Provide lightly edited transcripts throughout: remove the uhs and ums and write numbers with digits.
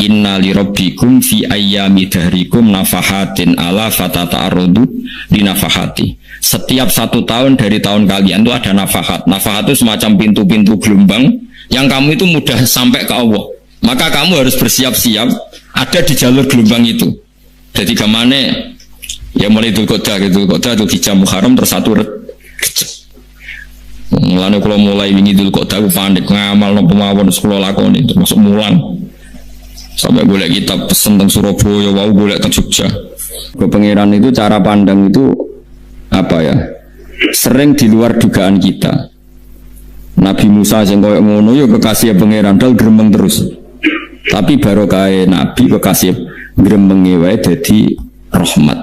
inna li rabbikum fi ayyami dahrikum nafahatin ala fatata'arudu di nafahati. Setiap 1 tahun dari tahun kalian itu ada nafahat. Nafahat itu semacam pintu-pintu gelombang yang kamu itu mudah sampai ke Allah. Maka kamu harus bersiap-siap ada di jalur gelombang itu. Jadi kemana ya mulai Dzulqa'dah gitu, Dzulhijjah Muharram terus satu mulane kalau mulai wingi Dzulqa'dah panik ngamal nopo mawon sekolah lakoni termasuk mulang. Sampai golek kitab pesen teng Surabaya, wau golek teng Jogja. Ke pangeran itu cara pandang itu apa ya? Sering di luar dugaan kita. Nabi Musa sing koyo ngono ya kekasih pangeran dal gremeng terus. Tapi barokah Nabi kekasih gremenge wae dadi rahmat.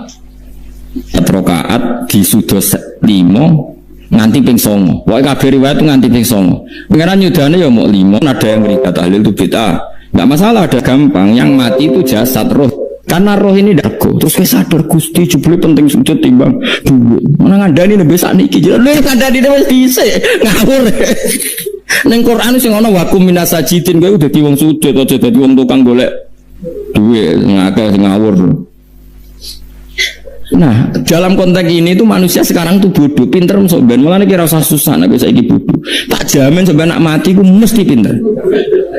4 rakaat disudos 5 nganti ping 9. Wae kabeh riwayat nganti ping 9. Pangeran yudane ya mok 5, ada yang ngrikat tahlil itu bid'ah. Nggak masalah, ada gampang. Yang mati itu jasad, roh. Karena roh ini dago. Terus saya sadar Gusti jebule penting sujud timbang duit. Mana ngandani nek besak niki. Lha ngandani wis dhisik. Ngawur. Ning Quran sing ana wakum minasajidin kowe dadi wong sujud aja dadi wong tukang golek duit. Ngakeh sing ngawur. Nah, dalam konteks ini tuh manusia sekarang tuh bodoh, pinter sampean. Mulane kira usah susah nek saiki bodoh. Tak jamin sampean nak mati ku mesti pinter.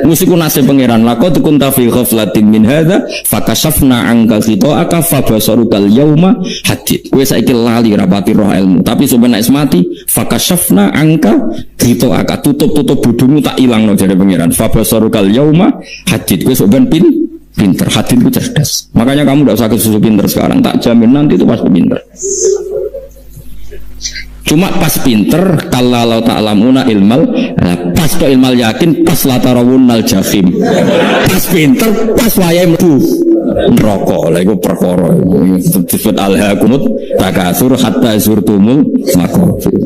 Mesti ku nasib pangeran. Laqad kunta fi ghaflatin min hadza fakashafna anka ghita'aka fabasarukal yauma hadid. Kowe saiki lali rapati roh ilmu, tapi sampean nek mati fakashafna anka ghita'aka, tutup bodohmu tak ilangno jare pangeran. Fabasarukal yauma hadid. Kowe sampean pinter, hati itu cerdas. Makanya kamu tidak usah kesusu pinter sekarang. Tak jamin nanti itu pasti pinter. Cuma pas pinter, kalau ta'lamuna ilmal, pas to ilmal yakin, pas latarawunnal jahim. Pas pinter, pas wayai mlebu neraka. Lha iku perkara disebut alhaakumut takasur hatta zurtumul maqabir.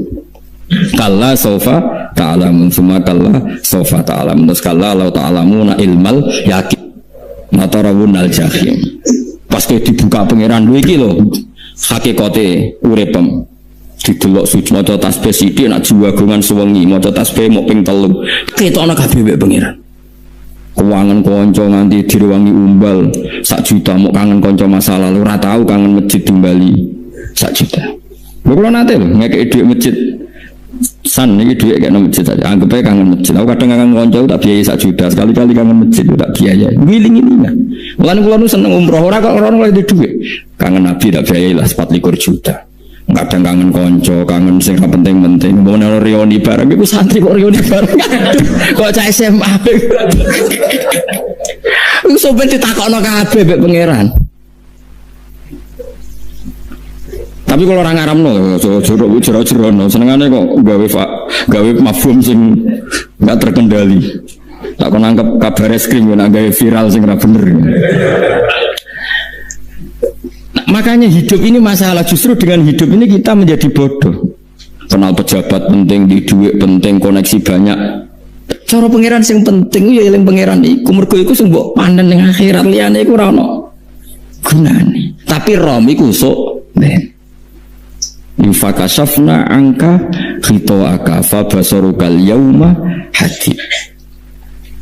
Kalla saufa ta'lamun, summa kalla saufa ta'lamun. Terus kalla law ta'lamuna ilmal yakin matarawun al-jahim. Pas dibuka pangeran lho iki lho hakikate uripem. Didelok suci maca tasbih sithik nak jiwagongan sewengi maca tasbih mok ping 3. Ketokno kabeh mek pangeran. Kuwangen kanca nganti direwangi umbal 1 juta mok kangen kanca masa lalu ora tau kangen masjid Bali 1 juta. Lho kula nate lho ngekeki dhuwit masjid. San ini duit kayak masjid saja. Anggap aja kangen masjid. Aku kadang kangen konco tak biayai 1 juta. Sekali-kali kangen masjid tak biayai. Giling ini kan. Mulane kula nu seneng umroh ora kok ora oleh duit. Kangen Nabi tak biayai lah 24 juta. Kadang kangen konco, kangen sing penting-penting. Mau nang reuni bareng iku santri kok reuni bareng. Kok cah SMA. Iku sampeyan ditakokno kabeh mek pangeran. Tapi kalau orang ngaramno, jero-jero, senengane kok gawe mafhum sing nggak terkendali. Tak kon nangkep kabar eskrim nak gawe viral sing ora bener. Nah, makanya hidup ini masalah. Justru dengan hidup ini kita menjadi bodoh. Kenal pejabat penting, di duit penting, koneksi banyak. Cara pangeran sing penting ya eling pangeran iku. Mergo iku sing mbok panen ning akhirat, liyane iku ora ono gunane. Tapi rom iku sok ben. Fakashafna angka ghita'aka fabasarukal yauma hadid.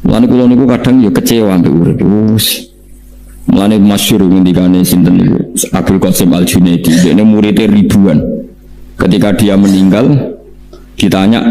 Mulane kula niku kadang ya kecewa mbek urip. Mulane masyhur ngendikane sinten niku Abdul Qasim Al-Junaidi, dene muridé ribuan. Ketika dia meninggal ditanya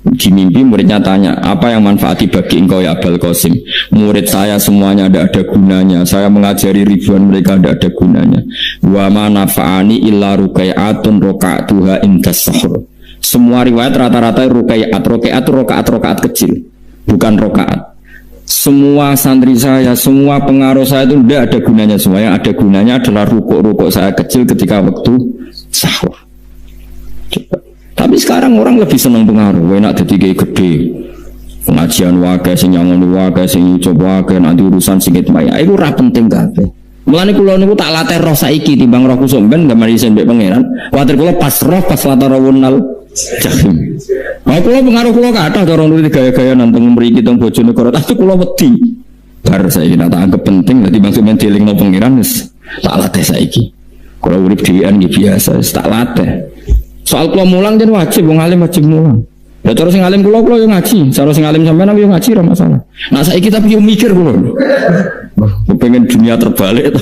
di mimpi, muridnya tanya, apa yang manfaati bagi engkau ya Abdul Qasim? Murid saya semuanya tidak ada gunanya. Saya mengajari ribuan mereka tidak ada gunanya. Wa ma nafa'ani illa rukai'atun roka'atuha indas sahur. Semua riwayat rata-rata rakaat kecil, bukan rakaat. Semua santri saya, semua pengaruh saya itu tidak ada gunanya. Semua yang ada gunanya adalah rukuk saya kecil ketika waktu sahur. Tapi sekarang orang lebih senang pengaruh, enak jadi gede, pengajian wakai, sing nyangon wakai, sing coba wakai, nanti urusan singit maya, itu ora penting kabeh. Mulane kula niku tak latih roh saiki timbang roh kusumben gambar isen mbek pangeran. Kuwatir kula pas roh pas latarawunal jahim. Aku kula pengaruh kula kathah cara nulis gaya-gaya nanteng mriki teng Bojonegoro, tapi kula wedi. Bar saiki tak anggap penting dadi bangsa men dilingno pangeran wis tak latih saiki. Kula urip dhewean iki biasa, tak latih. Soal kula mulang jen wajib, wong alim wajib mulang. Ya terus sing alim kula yo ngaji, cara sing alim sampean yo ngaji ora masalah. Nah saiki tapi yo mikir kula. Pengen dunia terbalik.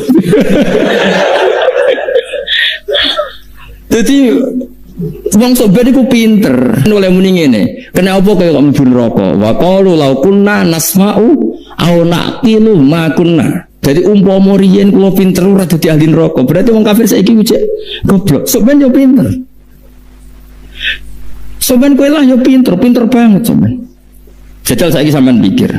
Jadi wong sobat iku pinter. Oleh muni ngene, kena apa kaya kok mlebu neraka? Wa qalu law kunna nasma'u aw naqilu ma kunna. Jadi umpama riyen kula pinter ora dadi ahli neraka, berarti wong kafir saiki cek goblok. Sobat yo pinter. Sobat kowe lah yo pinter banget sobat. Jajal saiki sampean pikir.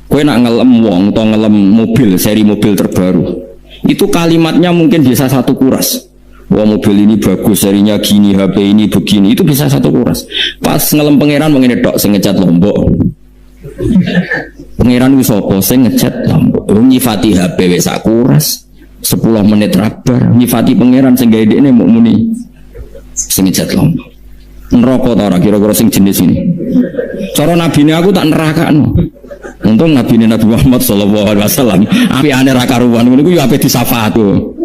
Kowe nak ngelem wong atau ngelem mobil, seri mobil terbaru. Itu kalimatnya mungkin bisa satu kuras. Wah mobil ini bagus, serinya gini, HP ini begini, itu bisa satu kuras. Pas ngelem pangeran mengene tok sing ngecat Lombok. Pangeran wis apa sing ngecat Lombok. Nyifati HP wis sak kuras. 10 menit rabar. Nyifati pangeran sing gawe dekne muk muni sing ngecat Lombok. Neraka ta ora kira-kira sing jenis ini. Cara nabine aku tak nerakakno. Untung nabine Nabi Muhammad sallallahu alaihi wasallam apikane ra karuan ngono iku yo ape disafaat tuh.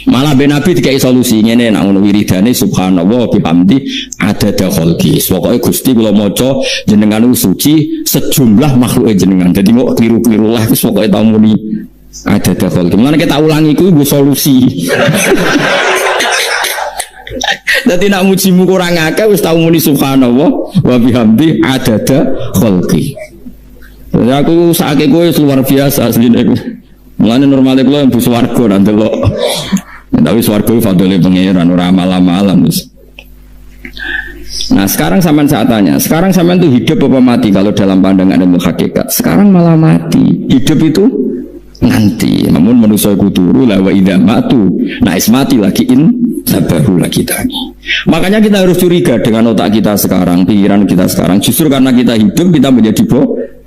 Malah ben Nabi dikai solusi ngene nek ngono wiridane subhanallah bihamdi adada khalqi. Pokoke Gusti kula maca jenengan suci sejumlah makhluke jenengan. Dadi kok kliru-kliru lah wis pokoke tau muni adada khalqi. Mulane kita ulangi iku nggo solusi. Dadi nak mujimu kurang akeh wis tau muni subhanallah wa bihamdi adada khalqi. Ya aku sakake kowe luar biasa asline. Mulane normale kula mlebu swarga nang delok. Tapi swarga itu fadhole pangeran ora malam-malam terus. Nah sekarang sampean saat tanya, sekarang sampean tuh hidup apa mati kalau dalam pandangan ilmu hakikat? Sekarang malah mati. Hidup itu nanti. Namun manusia iku turu la wa idza matu. Nah mati lagi sabahu lagi tani. Makanya kita harus curiga dengan otak kita sekarang, pikiran kita sekarang. Justru karena kita hidup kita menjadi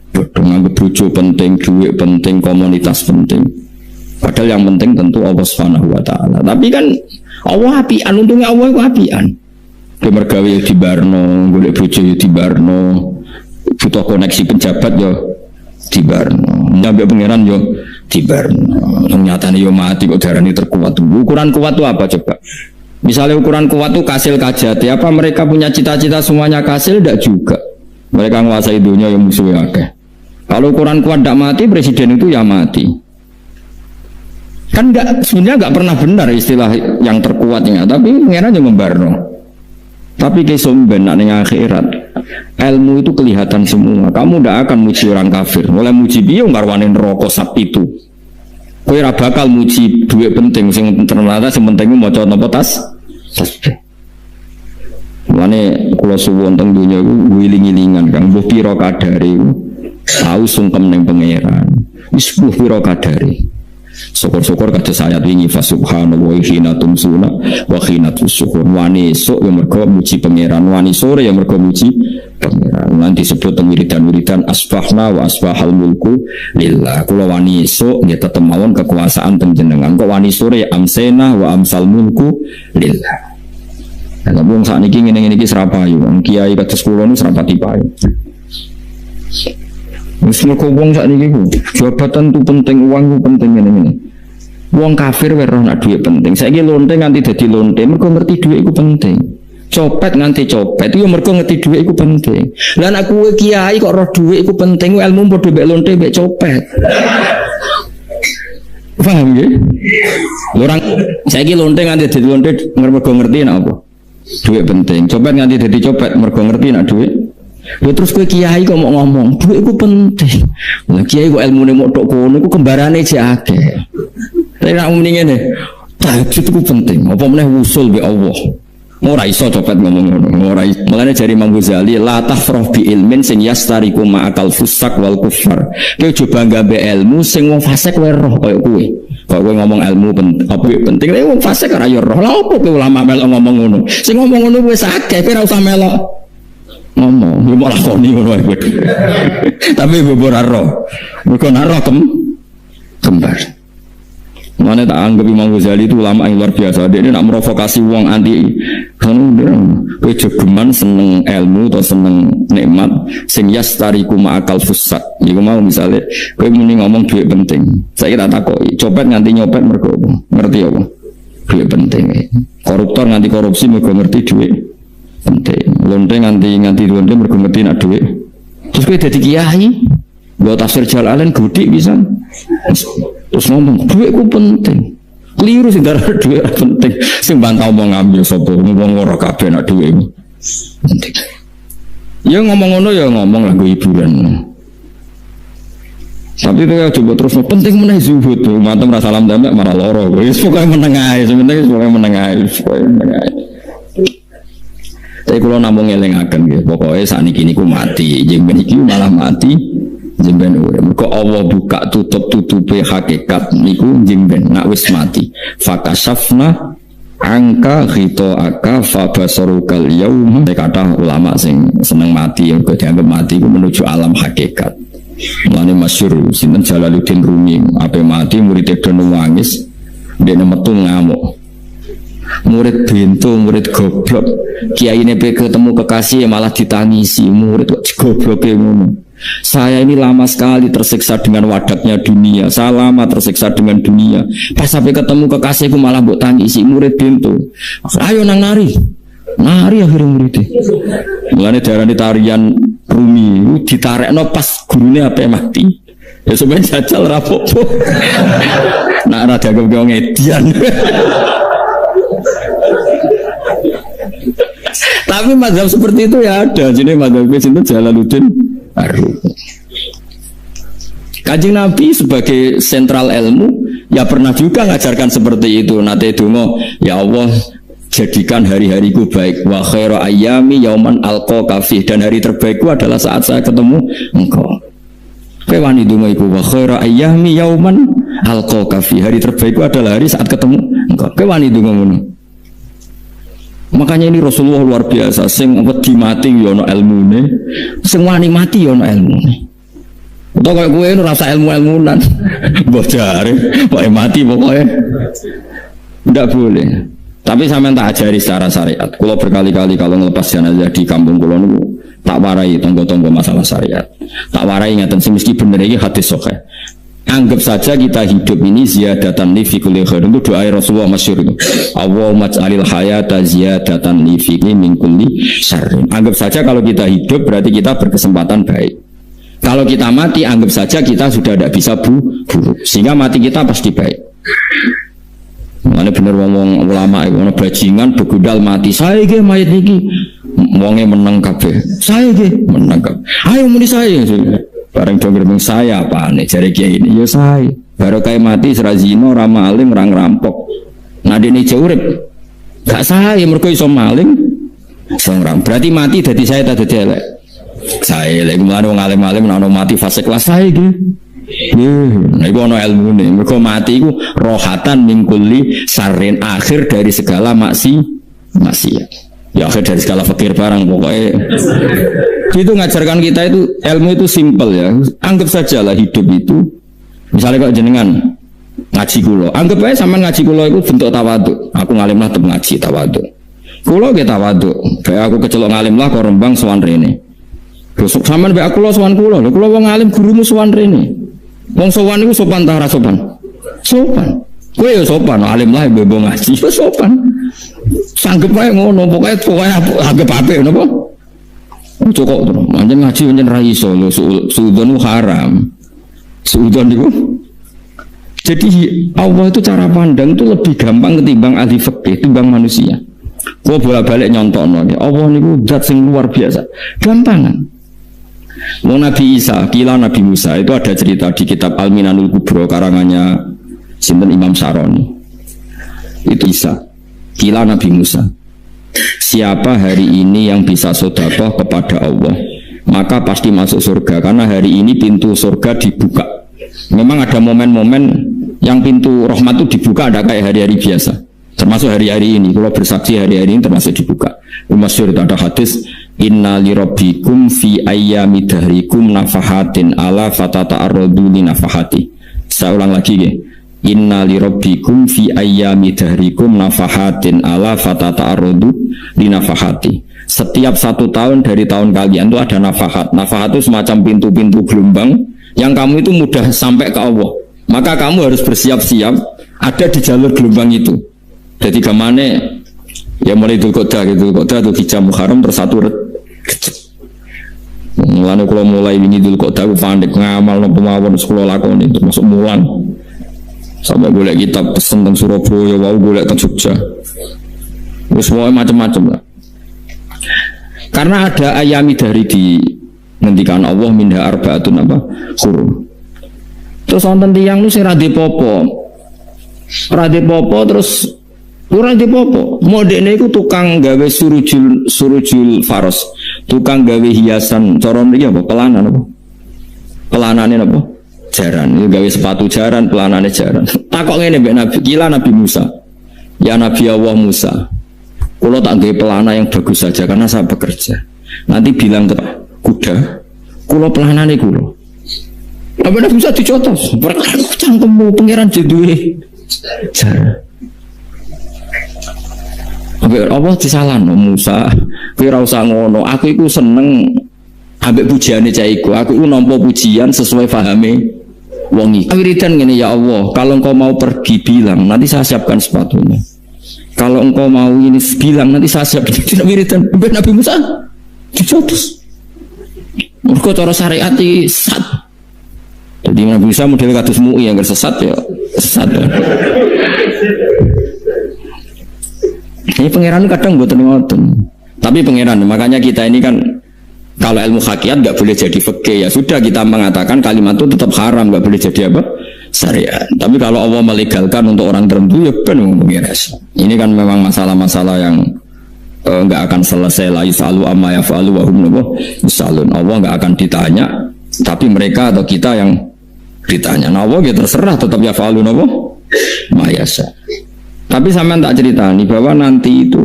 bodoh, nganggep bojo penting, duit penting, komunitas penting. Padahal yang penting tentu Allah Subhanahu wa taala. Tapi kan Allah apian, untungnya Allah itu apian. Ke mergawe ya dibarno, golek bojo ya dibarno, butuh koneksi pejabat ya dibarno, nyampe pangeran ya dibarno. Nyatane ya mati kok darani terkuat. Ukuran kuat itu apa coba? Misalnya ukuran kuat itu kasil kajati, apa mereka punya cita-cita semuanya kasil? Tidak juga. Mereka menguasai dunia yang musuhnya akeh. Kalau ukuran kuat tidak mati, presiden itu ya mati. Kan sebenarnya nggak pernah benar istilah yang terkuatnya, tapi pengen aja membarno. Tapi kesomben ning akhirat, ilmu itu kelihatan semua. Kamu tidak akan muji orang kafir. Mulai muji piye ngarwane neraka sap itu. Kowe ora bakal muji duit penting sing ternyata sing penting maca napa tas. Mulane kula suwun teng donya iku wiling-wilingan Kang mbuh pira kadare tahu sungkem ning pangeran. Wis mbuh pira kadare. Syukur-syukur kata ayat ini fa subhanallah wa hina tumsuna wa hina tusyukun. Wani esuk yang mergo muji pangeran, wani sore yang mergo muji pangeran. Nanti disebut wiridan-wiridan asbahna wa asbahal mulku lillah. Kula wani esuk nggih tetep mawon kekuasaan panjenengan. Kok wani sore amsena wa amsal mulku lillah. Lah wong sakniki ngene-ngene iki serapayu. Wong kiai kados kula niku serapati payu. Wis mergo wong sakniki ku jabatan tu penting, uang ku penting ngene-ngene. Wong kafir wae roh nak dhuwit penting. Saiki lonte nganti dadi lonte mergo ngerti dhuwit iku penting. Copet nganti copet iku mergo ngerti dhuwit iku penting. Lah nek kowe kiai kok roh dhuwit iku penting, ilmu padha mek lonte mek copet. Paham nggih? Orang saiki lonte nganti dadi lonte mergo ngerti nek apa? Dhuwit penting. Copet nganti dadi copet mergo ngerti nek dhuwit. Ya terus kowe kiai kok mau ngomong duit iku penting. Lah kiai kok ilmune mok tok kono iku kembarane jek akeh. Tapi nek muni ngene, tahajud iku penting. Apa meneh wusul be Allah. Ora iso copet ngomong ngono. Ora iso. Mulane jari Imam Ghazali la tafrah bi ilmin sing yastariku ma'akal fusak wal kufar. Kowe coba nggawe ilmu sing wong fasik wae roh koyo kowe. Kok kowe ngomong ilmu penting, wong fasik ora yo roh. Lah opo kowe ulama melok ngomong ngono? Sing ngomong ngono wis akeh, kowe ora usah melok ngomong, ya mau lakoni ngono wae. Tapi bobor aro. Mergo naro kembar. Mana tak anggap Imam Ghazali itu ulama yang luar biasa. Dia nak merovokasi wong anti kono kowe jogeman seneng ilmu atau seneng nikmat sing yastariku ma'akal fusak. Iku mau misale kowe muni ngomong duit penting. Saya tak takoki, copet nganti nyopet mergo ngerti apa? Duit penting. Koruptor nganti korupsi mergo ngerti duit penting. Lonte nganti lonte mergo ngerti nak duit. Terus kowe dadi kiai Buat tafsir Jalalain gede bisa. Terus ngomong, duitku penting. Keliru sih darah duit penting. Sing bantau mau ngambil sopo, ngomong ora kabeh nak duit penting. Ya ngomong ngono ya ngomong lagu hiburan. Tapi itu ya coba terus penting meneh zuhud tuh. Mantem ra salam tembak marah loro. Wis pokoke meneng ae, sebenarnya pokoke meneng ae, pokoke meneng ae. Tapi kalau namung ngelingaken nggih, pokoke sakniki niku mati, jeng ben iki malah mati. Jemben urip. Mergo Allah buka tutup-tutupe hakikat niku jemben nak wis mati. Fakasafna angka aka fa basarukal yaum. Kata ulama sing seneng mati yang dianggap mati ku menuju alam hakikat. Mulane masyhur sinten Jalaluddin Rumi, ape mati murid do nangis, dene metu ngamuk. Murid bento, murid goblok. Kiyaine pe ketemu kekasih malah ditangisi, murid kok gobloke ngono. Saya ini lama sekali tersiksa dengan wadaknya dunia. Saya lama tersiksa dengan dunia. Pas sampai ketemu kekasihku malah mbok tangisi, murid bento. Ayo nang nari. Nari akhirnya muridnya. Mulane darani tarian Rumi ditarekno pas gurune ape mati. Ya sebenarnya jajal rapopo. Nak ora dianggap wong edian. Tapi mazhab seperti itu ya ada. Jadi mazhab itu Jalaluddin Ar-Rumi. Kanjeng Nabi sebagai sentral ilmu ya pernah juga ngajarkan seperti itu. Nate donga, ya Allah jadikan hari-hariku baik. Wa khairu ayyami yauman alqa fi, dan hari terbaikku adalah saat saya ketemu engkau. Kowe wani donga iku wa khairu ayyami yauman alqa fi, hari terbaikku adalah hari saat ketemu engkau. Kowe wani donga ngono. Makanya ini Rasulullah luar biasa, sing wedi mati ya ana ilmune, sing wani mati ya ana ilmune. Utawa kaya kowe ora rasa ilmu-ilmunan. Mbok jare, pokoke mati pokoke. Ndak boleh. Tapi sampean tak ajari secara syariat. Kula berkali-kali kalau ngelepas jenazah di kampung kula niku tak warai tonggo-tonggo masalah syariat. Tak warai ngaten sing mesti bener iki hadis sahih. Anggap saja kita hidup ini ziyadatan li fi kulli khair. Itu doa Rasulullah masyhur itu. Allahumma ij'alil hayata ziyadatan li fi min kulli syarr. Anggap saja kalau kita hidup berarti kita berkesempatan baik. Kalau kita mati anggap saja kita sudah tidak bisa buruk. Sehingga mati kita pasti baik. Mana bener ngomong ulama itu, bajingan begudal mati. Saya ge mayat niki. Wonge menang kabeh. Saya ge menang kabeh. Ayo muni saya. Bareng dong ngomong saya apa nih jare kiai ini ya saya baru kayak mati serazino rama alim rang rampok nadine urip gak saya mergo iso maling seorang berarti mati dadi saya tak dadi elek saya lek mulane wong alim-alim nek mati fase kelas saya iki nah iku ana ilmune mergo mati iku rohatan mingkuli sarin akhir dari segala maksiat ya akhir dari segala fakir barang pokoknya itu ngajarkan kita itu ilmu itu simpel ya. Anggap saja lah hidup itu misalnya kok jenengan ngaji kulo anggap aja sama ngaji kulo itu bentuk tawaduk. Aku ngalim lah tetap ngaji tawaduk kulo ke tawaduk kayak aku kecelok ngalim lah kok rembang sowan rene besok sama be aku lo sowan kulo wong ngalim gurumu sowan rene wong sowan itu sopan tak sopan kowe ya sopan alim lah bebo ngaji sopan sanggep ae ngono pokoknya anggap ape napa cukup terus anjen ngaji anjen ra iso lho suudzon haram suudzon niku jadi Allah itu cara pandang itu lebih gampang ketimbang ahli fikih timbang manusia. Kok bolak-balik nyontokno Allah niku zat sing luar biasa gampangan. Wong Nabi Isa kila Nabi Musa itu ada cerita di kitab Al-Minanul Kubro karangannya sinten Imam Saroni. Itu Isa kila Nabi Musa, siapa hari ini yang bisa sedekah kepada Allah maka pasti masuk surga, karena hari ini pintu surga dibuka. Memang ada momen-momen yang pintu rahmat itu dibuka, ada kayak hari-hari biasa, termasuk hari-hari ini. Kalau bersaksi hari-hari ini termasuk dibuka. Masyhur itu ada hadis, inna li rabbikum fi ayyami dahrikum nafahatin ala fatata'arradu li nafahati. Saya ulang lagi ya. Inna li rabbikum fi ayyami dahrikum nafahatin ala fatata'arradu li nafahati. Setiap 1 tahun dari tahun kalian itu ada nafahat. Nafahat itu semacam pintu-pintu gelombang yang kamu itu mudah sampai ke Allah. Maka kamu harus bersiap-siap ada di jalur gelombang itu. Jadi kemana ya mulai Dzulqa'dah gitu, Dzulqa'dah itu Hijjah Muharram terus 1 Rajab. Mulane kula mulai wingi dul kok dawu pandek ngamal napa mawon kula lakoni termasuk mulang. Sampai golek kitab pesen teng Surabaya, wau golek teng Jogja. Wis wae macam-macam lah. Karena ada ayami dari di ngendikan Allah minha arbaatun apa? Hurum. Terus wonten tiyang nu sing ra dipopo. Ora dipopo terus ora dipopo. Modene iku tukang gawe surujul faros. Tukang gawe hiasan cara mriki apa? Pelanan apa? Pelanane apa? Jaran. Ini gawe sepatu jaran, pelanane jaran. Takok ngene mbek Nabi, kila Nabi Musa. Ya Nabi Allah Musa. Kulo tak gawe pelana yang bagus saja karena saya bekerja. Nanti bilang ke kuda, kulo pelanane kulo. Apa Nabi Musa dicotos? Perkara cangkemmu pangeran duwe jaran. Apa disalahno Musa? Kowe ora usah ngono. Aku iku seneng ambek pujiane cah iku. Aku iku nampa pujian sesuai pahame wong iki. Wiridan ngene, ya Allah, kalau engkau mau pergi bilang, nanti saya siapkan sepatunya. Kalau engkau mau ini bilang, nanti saya siapkan. Tidak wiridan ambek Nabi Musa dicotos. Mergo cara syariat iki sesat. Jadi Nabi Musa model kados MUI yang sesat ya, sesat ya. Ini pangeran kadang buat ngoten. Tapi pangeran, makanya kita ini kan kalau ilmu hakikat nggak boleh jadi fikih, ya sudah kita mengatakan kalimat itu tetap haram, nggak boleh jadi apa? Syariat. Tapi kalau Allah melegalkan untuk orang tertentu ya kan pangeran. Ini kan memang masalah-masalah yang nggak akan selesai. La yusalu amma yafalu wa hum yusalun. Allah nggak akan ditanya, tapi mereka atau kita yang ditanya. Nah Allah ya terserah tetap yafalu apa? Mayasa. Tapi sampean tak ceritani bahwa nanti itu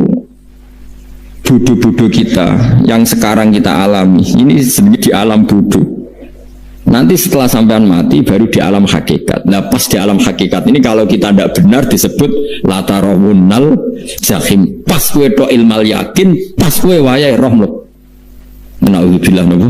bodoh-bodoh kita yang sekarang kita alami ini sedikit di alam bodoh. Nanti setelah sampean mati baru di alam hakikat. Nah pas di alam hakikat ini kalau kita tidak benar disebut latarawunnal jahim. Pas kue do ilmal yakin, pas kue wayai rohmut. Menauzubillah nabo.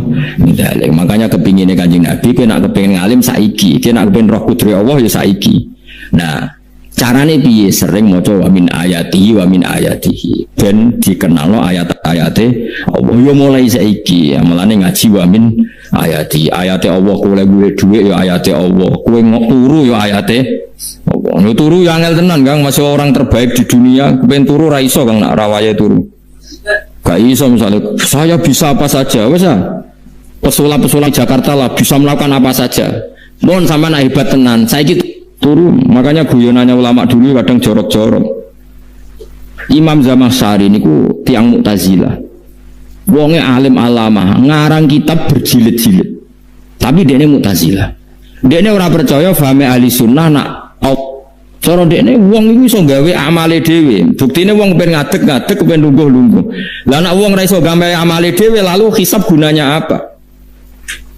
Makanya kepinginnya Kanjeng Nabi, kue nak kepingin ngalim saiki, kue nak kepingin roh kudri Allah ya saiki. Nah carane piye? Sering maca wa min ayatihi ben dikenalno ayat-ayate Allah yo mulai saiki ya, mulane ngaji wa min ayati Allah. Kowe golek dhuwit ya ayate Allah, kowe turu ya ayate Allah. Yo turu ya angel tenan Kang, masih orang terbaik di dunia ben turu ra iso Kang, nak rawaye turu gak iso. Misalnya saya bisa apa saja wis pesulap-pesulap Jakarta lah bisa melakukan apa saja, mohon sampean hebat tenan saiki turu. Makanya guyonannya ulama dulu kadang jorok-jorok. Imam Zamakhsyari niku tiang Mu'tazilah. Wonge alim alama, ngarang kitab berjilid-jilid. Tapi dekne Mu'tazilah. Dekne ora percaya fahame ahli sunnah nak cara dekne wong iku iso gawe amale dhewe. Buktine wong pengen ngadeg-ngadeg pengen lungguh-lungguh. Lah nek wong ora iso gawe amale dhewe lalu hisab gunanya apa?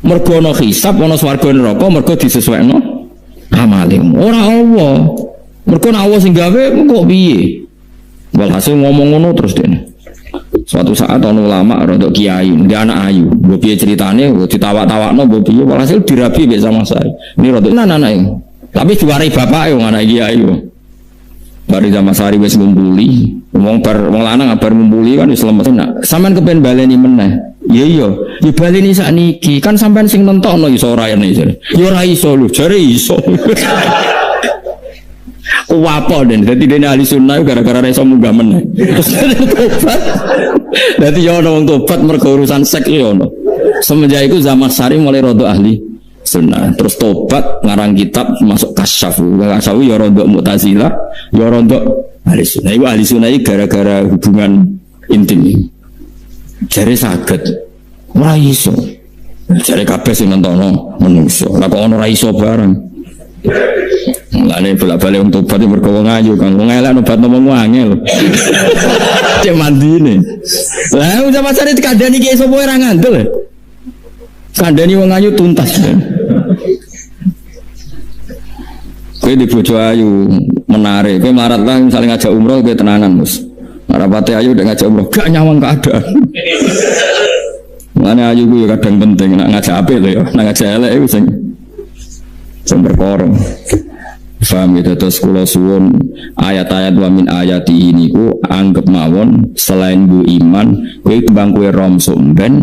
Mergo ana hisab ana swarga neraka mergo disesuaikno amalim ora Allah. Mergo nek Allah sing gawe kok piye? Walhasil ngomong ngono terus dene. Suatu saat ana ulama rodok kiai, ndek anak ayu. Mbok piye ceritane, ditawak-tawakno mbok piye walhasil dirabi mek sama saya. Ini rodok anak-anake. Tapi diwarai bapake wong anak kiai. Bari zaman sari wis ngumpuli, wong lanang bar ngumpuli kan wis lemes. Nak sampean kepen baleni meneh. Iya, ya baleni sakniki. Kan sampean sing nentokno iso ora ene jare. Ya ora iso lho, jare iso. Kuwapo den, dadi dene ahli sunnah gara-gara ora iso munggah meneh. Tobat. Dadi ya ono wong tobat mergo urusan seks ya ono. Semenjak itu zaman sari mulai rodok ahli sunnah, terus tobat ngarang kitab masuk kasyaf ya rodok Mu'tazilah, ya rodok ahli sunnah. Iku ahli sunnah iki gara-gara hubungan intim. Jare saged ora iso. Jare kabeh sing nontono menungso. Lah kok ono ora iso bareng. Mulane bolak-balik wong tobat mergo wong ayu Kang. Wong elek nobatno wong angel. Cek mandine. Lah zaman sare dikandani ki sapa ora ngandel. Kandani wong ayu tuntas. Kowe di bojo ayu menarik, kowe melarat lah misalnya ngajak umroh kowe tenanan Mus. Rapate ayu udah ngajak umroh gak nyawang keadaan. Mulane ayu ku ya kadang penting nak ngajak apik lho ya, nak ngajak elek iku sing berkorong. Paham itu terus kula suwun ayat-ayat wa min ayati ini ku anggap mawon selain bu iman kowe kembang kowe rom somben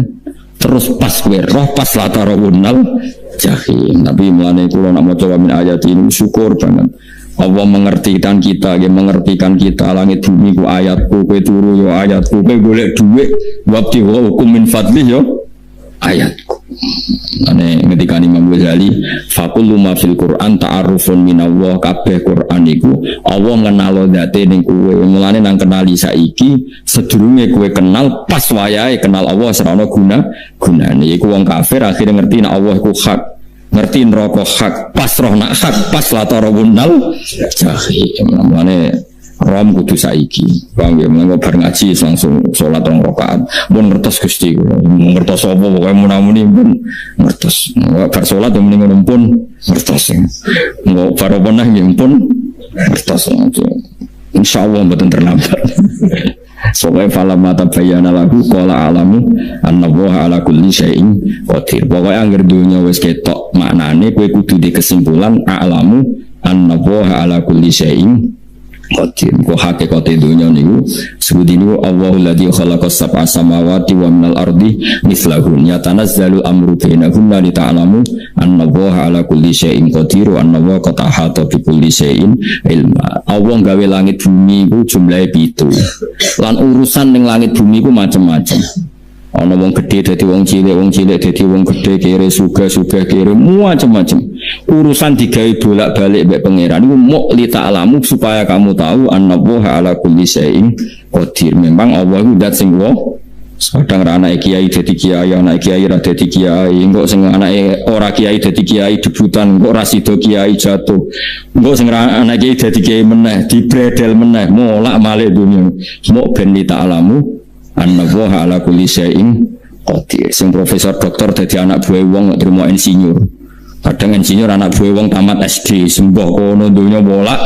terus pas kowe roh pas latarawunal jahim. Tapi mulane kula nak maca wa min ayati ini syukur banget. Allah mengertikan kita, dia mengertikan kita langit bumi ku ayatku, kowe turu yo ayatku, kowe golek dhuwit wabti wa hukum min fadlih yo ayatku. Ane ketika Imam Ghazali faqullu ma fil Qur'an ta'arufun minallah, kabeh Qur'an iku Allah ngenalo zate ning kowe. Mulane nang kenali saiki sedurunge kowe kenal pas wayahe kenal Allah serana gunane. Iku wong kafir akhirnya ngerti nek Allah iku hak, ngerti neraka hak, pas roh nak hak, pas latarawunal jahim. Mulane rom kudu saiki. Bang ya mengko bar ngaji langsung salat 2 rakaat. Mun ngertos Gusti, ngertos apa pokoke munamuni pun ngertos. Bar salat yang mending pun ngertos. Engko bar apa neh pun ngertos. Insyaallah mboten terlambat. Soalnya falam mata bayana lagu kola alamu an-nawaha ala kulli syai'in qadir. Pokoknya anggar dunia wis ketok maknane kowe kudu di kesimpulan alamu an-nawaha ala kulli syai'in qadir. Kok hakikate dunia niku sebudi niku Allahul ladzi khalaqas sab'a samawati wa minal ardi mislahun yatanazzalu amru bainahunna li ta'lamu annallaha ala kulli syai'in qadir wa annallaha qad ahata bi kulli syai'in ilma. Allah gawe langit bumi iku jumlahe 7. Lan urusan ning langit bumi iku macam-macam. Ana wong gedhe dadi wong cilik dadi wong gedhe, kere sugih kere macam-macam. Urusan digawe bolak-balik mbek pangeran iku muk li ta'lamu supaya kamu tahu annallaha ala kulli syai'in qadir. Memang Allah iku zat sing kadang anake kiai dadi kiai, anake kiai ra dadi kiai, engko sing anake ora kiai dadi kiai debutan, engko ra sida kiai jatuh. Engko sing anake kiai dadi kiai meneh, dibredel meneh, molak-malik dunya. Muk ben li ta'lamu annallaha ala kulli syai'in qadir. Sing profesor doktor dadi anak buah wong terima insinyur. Kadang insinyur anak buah wong tamat SD, sembah kono donya bolak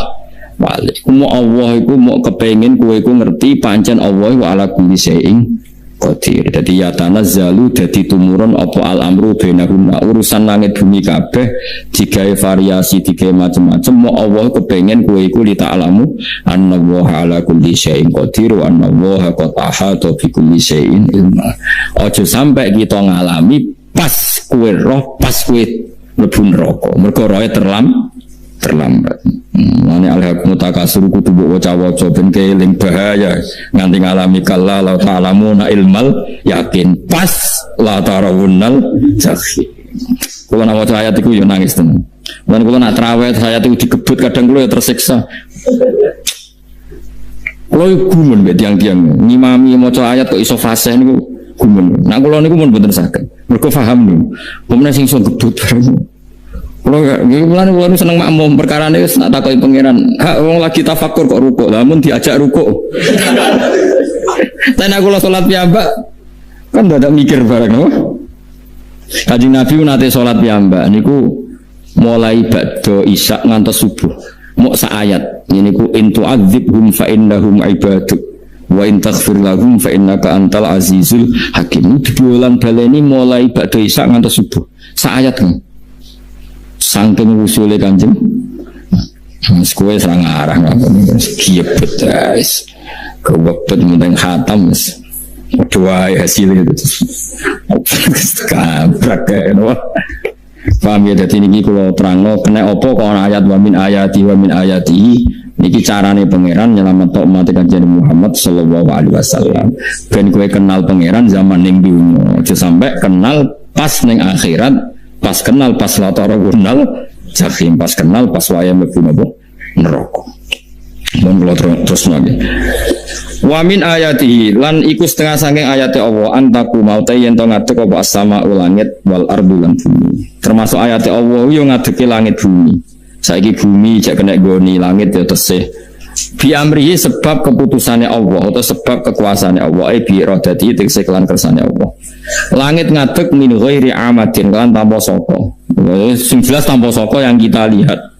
balik. Mau Allah iku mau kepengin kowe iku ngerti pancen Allah wa ala kulli syai'in qadir. Dadi ya tanazzalu dadi tumurun apa al-amru bainahunna, urusan langit bumi kabeh digawe variasi, digawe macam-macam. Mau Allah kepengin kowe iku li ta'lamu annallaha ala kulli syai'in qadir wa annallaha qad ahata bi kulli syai'in ilma. Aja sampai kita ngalami pas kowe roh, pas kowe mlebu neraka. Mergo roe terlambat. Mane alhaqum takasur kudu waca-waca ben keling bahaya nganti ngalami kala la ta'lamuna ilmal yakin pas la tarawunnal jahim. Kula nak waca ayat iku yo nangis tenan. Lan kula nak traweh ayat iku digebut kadang kula yo tersiksa. Kula gumun mbek tiang-tiang ngimami maca ayat kok iso fasih niku gumun. Nak kula niku mun mboten saged. Mergo paham niku. Pemen sing iso gebut bareng. Kalau mulai seneng makmum perkara ini nak takoki pangeran. Hak wong lagi tafakur kok rukuk, namun diajak rukuk. Tapi aku lo sholat piyambak kan tidak mikir bareng, no? Kanjeng Nabi nate sholat piyambak. Niku mulai ba'da isya ngantos subuh. Mau saayat. Ini ku intu adzibhum fa innahum ibaduk. Wa in taghfir lahum fa innaka antal azizul hakim. Dibulan baleni mulai ba'da isya ngantos subuh. Saayat kan. Sangking usule Kanjeng mas kowe serang arah kiebet guys kewebet mending khatam mas doa hasilnya itu kabrak kayak no paham ya. Jadi ini kalau terangno kena opo kalau ayat wa min ayati niki carane pangeran nyelamet umat Kanjeng Muhammad sallallahu alaihi wasallam ben kowe kenal pangeran zaman ning dunya aja sampai kenal pas ning akhirat. Pas kenal pas latarawunnal jahim, pas kenal pas waya mlebu napa neraka. Mun kula terus lagi. Wa min ayatihi lan iku setengah saking ayate Allah antaku mau ta yen to ngadeg apa as-sama langit wal ardu lan bumi. Termasuk ayate Allah yo ngadege langit bumi. Saiki bumi jak kena goni langit ya tesih. Bi amrihi sebab keputusannya Allah atau sebab kekuasaannya Allah bi iradati tegese kelan kersane Allah. Langit ngadeg min ghairi amadin kan tanpa saka. Sing jelas tanpa saka yang kita lihat.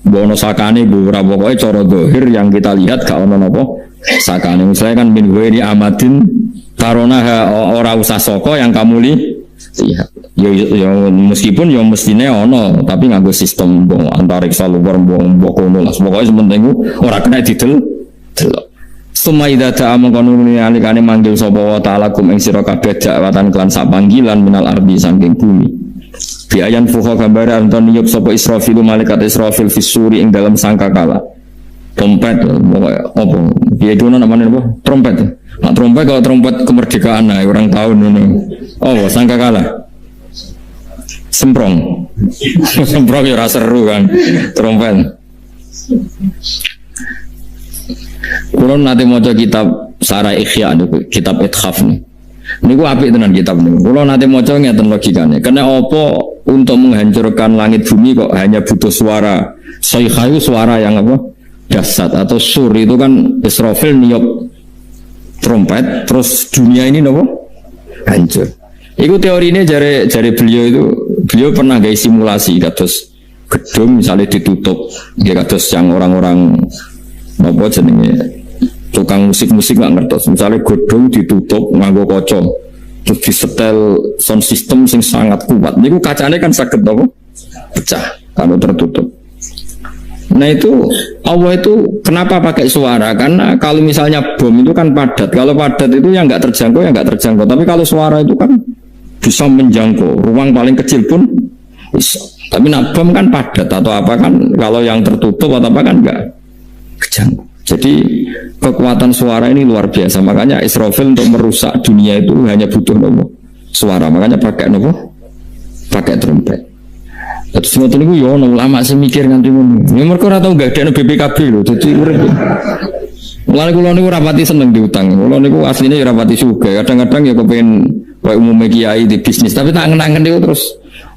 Bono sakane ora pokoke cara zahir yang kita lihat gak ono napa sakane. Misalnya kan min ghairi amadin tarona ora usah saka yang kamu lihat. Ya meskipun ya mestine ono tapi nganggo sistem antariksa luar mbok kono lah. Pokoke sementing ora kena didel. Suma idza ta'a mengkonuni alikane manggil sapa wa ta'ala kum ing sira kabeh dakwatan kelan sak panggilan minal ardi saking bumi. Bi ayan fuha gambare anton niyup sapa Israfil malaikat Israfil fisuri ing dalam sangkakala. Trompet apa? Piye itu namanya apa? Trompet. Nah, trompet kalau trompet kemerdekaan nah orang tahun ngono. Oh, sangkakala. Semprong. Semprong ya ora seru kan. Trompet. Kulo nate maca kitab Sarah Ikhya niku, kitab Ithaf nih. Niku apik tenan kitab niku. Kulo nate maca ngeten logikane. Karena apa untuk menghancurkan langit bumi kok hanya butuh suara. Sayha itu suara yang apa? Dahsyat atau sur itu kan Israfil niup trompet terus dunia ini nopo hancur. Iku teorinya jare beliau pernah gawe simulasi kados gedung misalnya ditutup ya kados yang orang-orang apa jenenge tukang musik nggak ngertos misalnya gedung ditutup nganggo kaca terus disetel sound system sing sangat kuat niku kacanya kan saged apa pecah kalau tertutup. Nah itu Allah itu kenapa pakai suara karena kalau misalnya bom itu kan padat, kalau padat itu yang nggak terjangkau tapi kalau suara itu kan bisa menjangkau ruang paling kecil pun bisa. Tapi nak bom kan padat atau apa kan kalau yang tertutup atau apa kan nggak kejangkau. Jadi kekuatan suara ini luar biasa. Makanya Israfil untuk merusak dunia itu hanya butuh nopo suara. Makanya pakai nopo, pakai trompet. Terus semua itu ya ulama sih mikir nganti ngono. Ya mereka ora tau gadekno BPKB lho. Dadi urip. Mulane kula niku rapati seneng diutang. Kula niku asline ya rapati sugih. Kadang-kadang ya kepengin koyo umume kiai di bisnis, tapi tak ngenangen niku terus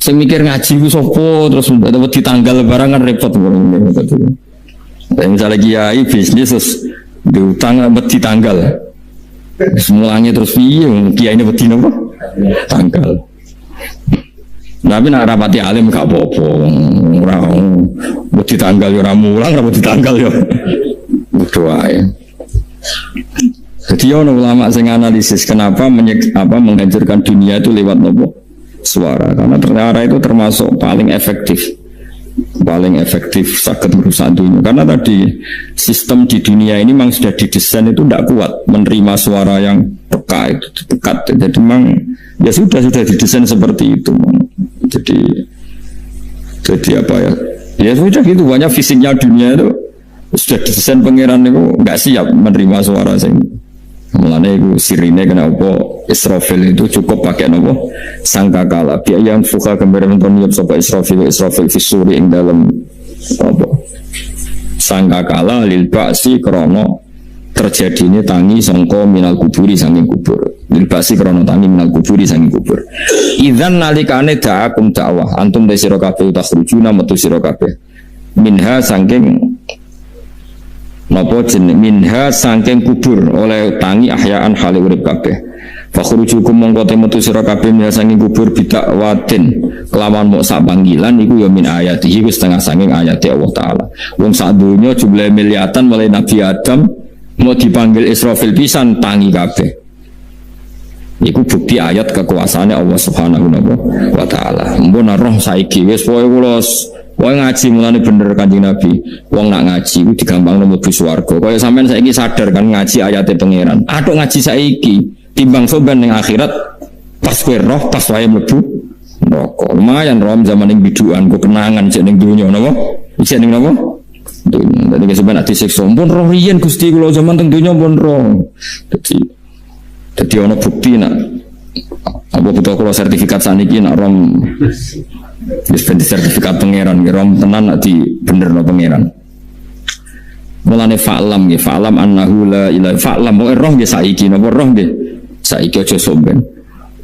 sing mikir ngaji ku sapa terus ditanggal barang kan repot ngono. Misalnya kiai bisnis terus diutang wedi tanggal. Semulanya terus piye kiai ini wedi napa? Tanggal. Tapi nak rapati alim gak apa-apa. Ora wedi tanggal ya ora mulang, ora wedi tanggal ya. Doa ya. Jadi ono ulama sing analisis kenapa menghancurkan dunia itu lewat nopo? Suara. Karena ternyata itu termasuk paling efektif sakit merusak dunia karena tadi sistem di dunia ini memang sudah didesain itu tidak kuat menerima suara yang dekat jadi memang ya sudah didesain seperti itu jadi apa ya sudah gitu banyak fisiknya dunia itu sudah didesain pangeran itu nggak siap menerima suara sing mulane itu sirine kenapa Israfil itu cukup pakai nopo sangkakala biaya yang fuka kembali menton yop sapa Israfil fisuri ing dalam apa sangkakala lil ba'si krono terjadinya tangi sangka minal kuburi sanging kubur lil ba'si krono tangi minal kuburi sanging kubur idzan nalikane da'akum dakwah antum de sira kabeh takhrujuna metu sira kabeh minha sangking napa jeneng minha saking kubur oleh tangi ahyaan hale urip kabeh fakhrujukum mongko metu sira kabeh minha saking kubur bidak watin kelawan mok sak panggilan iku ya min ayatihi wis setengah saking ayati Allah taala wong sak donya jumlah miliatan mulai Nabi Adam mau dipanggil Israfil pisan tangi kabeh iku bukti ayat kekuasaane Allah Subhanahu wa taala mbon roh saiki wis pokoke kula wong ngaji mulane bener Kanjeng Nabi. Wong nak ngaji ku digampangno mlebu swarga. Kaya sampean saiki sadar kan ngaji ayate pangeran. Atuk ngaji saiki timbang soban ning akhirat pas kowe roh pas wae mlebu neraka. Lumayan rom zaman ning bidukan ku kenangan jek ning donya napa? Isih ning napa? Donya. Dadi sampean ati siksa. Pun roh riyen Gusti kula zaman teng donya pun roh. Dadi ana bukti nak apa butuh kula sertifikat saniki nak rom wis ben sertifikat pangeran rom tenan nak di benerno pangeran. Mulane fa'lam nggih fa'lam annahu la ilaha fa'lam roh nggih saiki napa roh nggih saiki aja somben.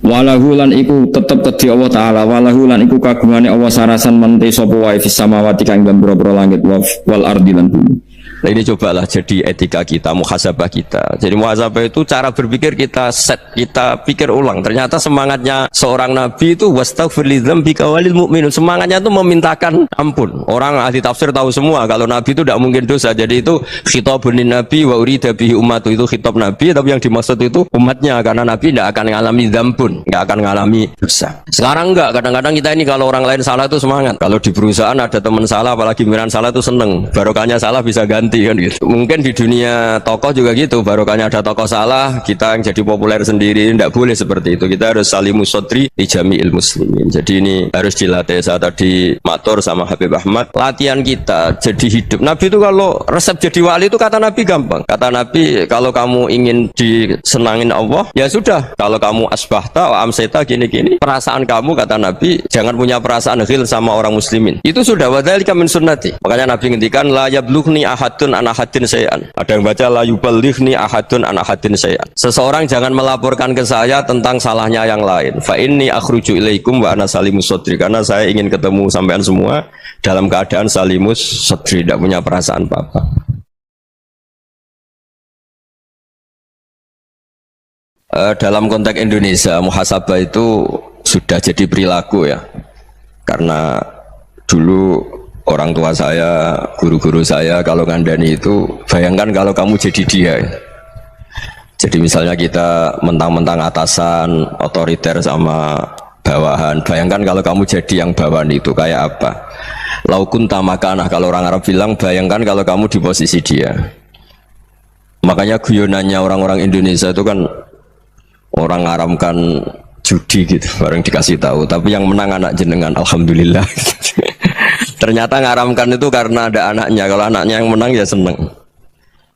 Walahu lan iku tetep kedhi Allah taala walahu lan iku kagungane Allah sarasan mente sapa wae fis samawati kang ing boro-boro langit wal ardi lan bumi. Nah ini cobalah jadi etika kita, muhasabah kita. Jadi muhasabah itu cara berpikir kita set, kita pikir ulang. Ternyata semangatnya seorang nabi itu wastaghfir lidzambika walil mu'minun. Semangatnya itu memintakan ampun. Orang ahli tafsir tahu semua kalau nabi itu tidak mungkin dosa. Jadi itu khitabun nabi wa urida bihi ummatu, itu khitab nabi, tapi yang dimaksud itu umatnya, karena nabi tidak akan mengalami dzambun, tidak akan mengalami dosa. Sekarang enggak, kadang-kadang kita ini kalau orang lain salah itu semangat. Kalau di perusahaan ada teman salah, apalagi miran salah itu seneng. Barokahnya salah bisa ganti. ganti kan gitu. Mungkin di dunia tokoh juga gitu, barokahnya ada tokoh salah, kita yang jadi populer sendiri, tidak boleh seperti itu. Kita harus salimus sodri di jami'il muslimin. Jadi ini harus dilatih. Saya tadi matur sama Habib Ahmad, latihan kita jadi hidup. Nabi itu kalau resep jadi wali itu kata Nabi gampang. Kata Nabi, kalau kamu ingin disenangin Allah, ya sudah. Kalau kamu asbahta wa amseta gini-gini, perasaan kamu kata Nabi jangan punya perasaan ghil sama orang muslimin. Itu sudah wadzalika min sunnati. Makanya Nabi ngendikan la yablughni ahadun an ahadin syai'an. Ada yang baca la yuballighni ahadun an ahadin syai'an. Seseorang jangan melaporkan ke saya tentang salahnya yang lain. Fa inni akhruju ilaikum wa ana salimus sadri. Karena saya ingin ketemu sampean semua dalam keadaan salimus sadri, tidak punya perasaan apa-apa. Dalam konteks Indonesia, muhasabah itu sudah jadi perilaku ya. Karena dulu orang tua saya, guru-guru saya kalau ngandani itu, bayangkan kalau kamu jadi dia. Jadi misalnya kita mentang-mentang atasan, otoriter sama bawahan, bayangkan kalau kamu jadi yang bawahan itu kayak apa? Laukun tamakanah, kalau orang Arab bilang, bayangkan kalau kamu di posisi dia. Makanya guyonannya orang-orang Indonesia itu kan orang ngaramkan judi gitu, bareng dikasih tahu, tapi yang menang anak jenengan, alhamdulillah. Ternyata ngaramkan itu karena ada anaknya, kalau anaknya yang menang ya seneng.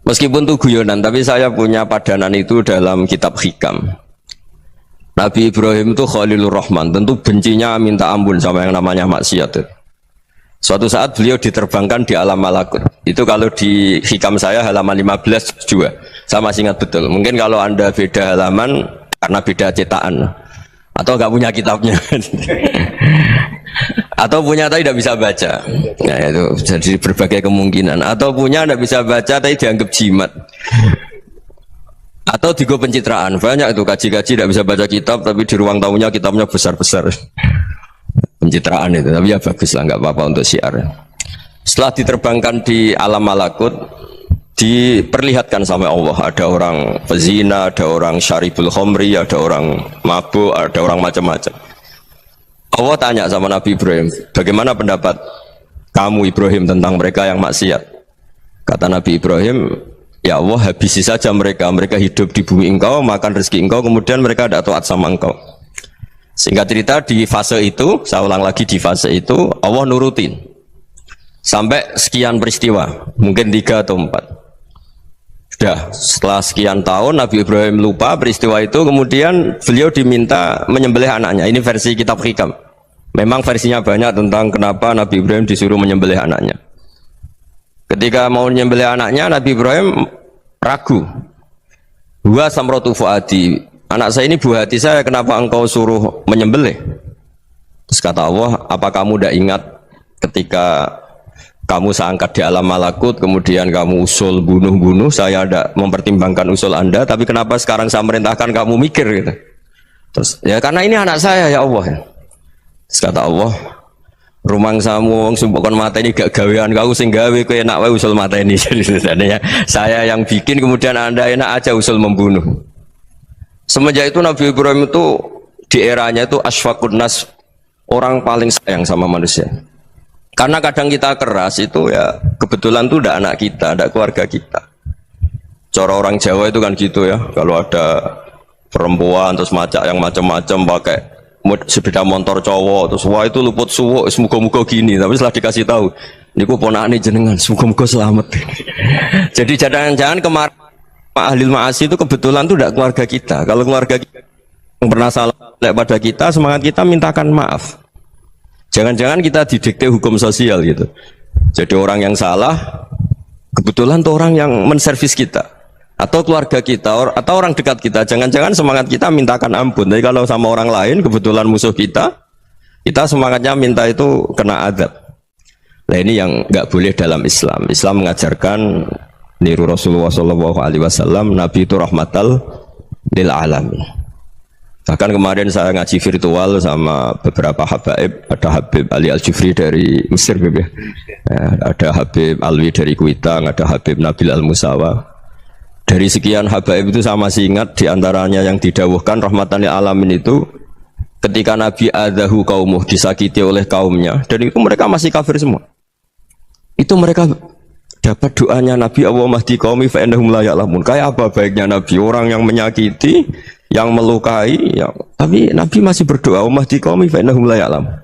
Meskipun itu guyonan, tapi saya punya padanan itu dalam kitab hikam. Nabi Ibrahim itu Khalilur Rahman, tentu bencinya minta ampun sama yang namanya maksiat. Suatu saat beliau diterbangkan di alam malakut. Itu kalau di hikam saya halaman 15 juga. Saya masih ingat betul. Mungkin kalau Anda beda halaman karena beda cetakan, atau nggak punya kitabnya, atau punya tapi tidak bisa baca. Nah itu jadi berbagai kemungkinan. Atau punya tidak bisa baca tapi dianggap jimat, atau digo pencitraan. Banyak itu kaji-kaji tidak bisa baca kitab tapi di ruang tamunya kitabnya besar-besar. Pencitraan itu, tapi ya bagus lah, nggak apa-apa untuk syiar. Setelah diterbangkan di alam malakut, diperlihatkan sama Allah, ada orang pezina, ada orang syaribul khomri, ada orang mabuk, ada orang macam-macam. Allah tanya sama Nabi Ibrahim, bagaimana pendapat kamu Ibrahim tentang mereka yang maksiat? Kata Nabi Ibrahim, ya Allah, habisi saja mereka. Mereka hidup di bumi engkau, makan rezeki engkau, kemudian mereka tidak taat sama engkau. Singkat cerita, di fase itu, saya ulang lagi, di fase itu Allah nurutin sampai sekian peristiwa, mungkin 3 atau 4. Sudah setelah sekian tahun Nabi Ibrahim lupa peristiwa itu, kemudian beliau diminta menyembelih anaknya. Ini versi kitab hikam. Memang versinya banyak tentang kenapa Nabi Ibrahim disuruh menyembelih anaknya. Ketika mau menyembelih anaknya, Nabi Ibrahim ragu. Huwa samratu fuadi, anak saya ini buah hati saya, kenapa engkau suruh menyembelih? Terus kata Allah, apa kamu tidak ingat ketika kamu saya angkat di alam malakut, kemudian kamu usul bunuh-bunuh, saya tidak mempertimbangkan usul Anda, tapi kenapa sekarang saya merintahkan kamu mikir gitu? Terus ya karena ini anak saya ya Allah. Terus kata Allah, rumang samu wong sumpukon mata ini gak gawean kau sing gawe kowe enak wae usul mata ini. Jadi saya yang bikin, kemudian Anda enak aja usul membunuh. Semenjak itu Nabi Ibrahim itu di eranya itu asfaqun nas, orang paling sayang sama manusia. Karena kadang kita keras itu ya kebetulan tuh udah anak kita, ada keluarga kita. Cara orang Jawa itu kan gitu ya, kalau ada perempuan terus macak yang macam-macam pakai sepeda motor cowok terus wah itu luput suwo, semoga-moga gini. Tapi setelah dikasih tahu, niku ponakane jenengan, semoga-moga selamat. Jadi jangan-jangan kemarin Pak Ahlil Ma'asi itu kebetulan tuh tidak keluarga kita. Kalau keluarga kita yang pernah salah pada kita, semangat kita mintakan maaf. Jangan-jangan kita didikte hukum sosial gitu. Jadi orang yang salah kebetulan tuh orang yang menservis kita, atau keluarga kita, atau orang dekat kita. Jangan-jangan semangat kita mintakan ampun. Tapi kalau sama orang lain kebetulan musuh kita semangatnya minta itu kena adab. Nah ini yang nggak boleh dalam Islam. Islam mengajarkan niru Rasulullah SAW, Nabi itu rahmatal lil alamin. Bahkan kemarin saya ngaji virtual sama beberapa habaib, ada Habib Ali Al-Jufri dari Mesir, ya. Ada Habib Alwi dari Kuitang, ada Habib Nabil Al-Musawa. Dari sekian habaib itu saya masih ingat diantaranya yang didawuhkan rahmatan lil alamin itu ketika Nabi adahu kaumuh, disakiti oleh kaumnya, dan itu mereka masih kafir semua. Itu mereka dapat doanya Nabi Allahumma hdi qaumi fa innahum la ya'lamun. Kayak apa baiknya Nabi, orang yang menyakiti, yang melukai, tapi Nabi masih berdoa Allahumma hdi qaumi fa innahum la ya'lamun.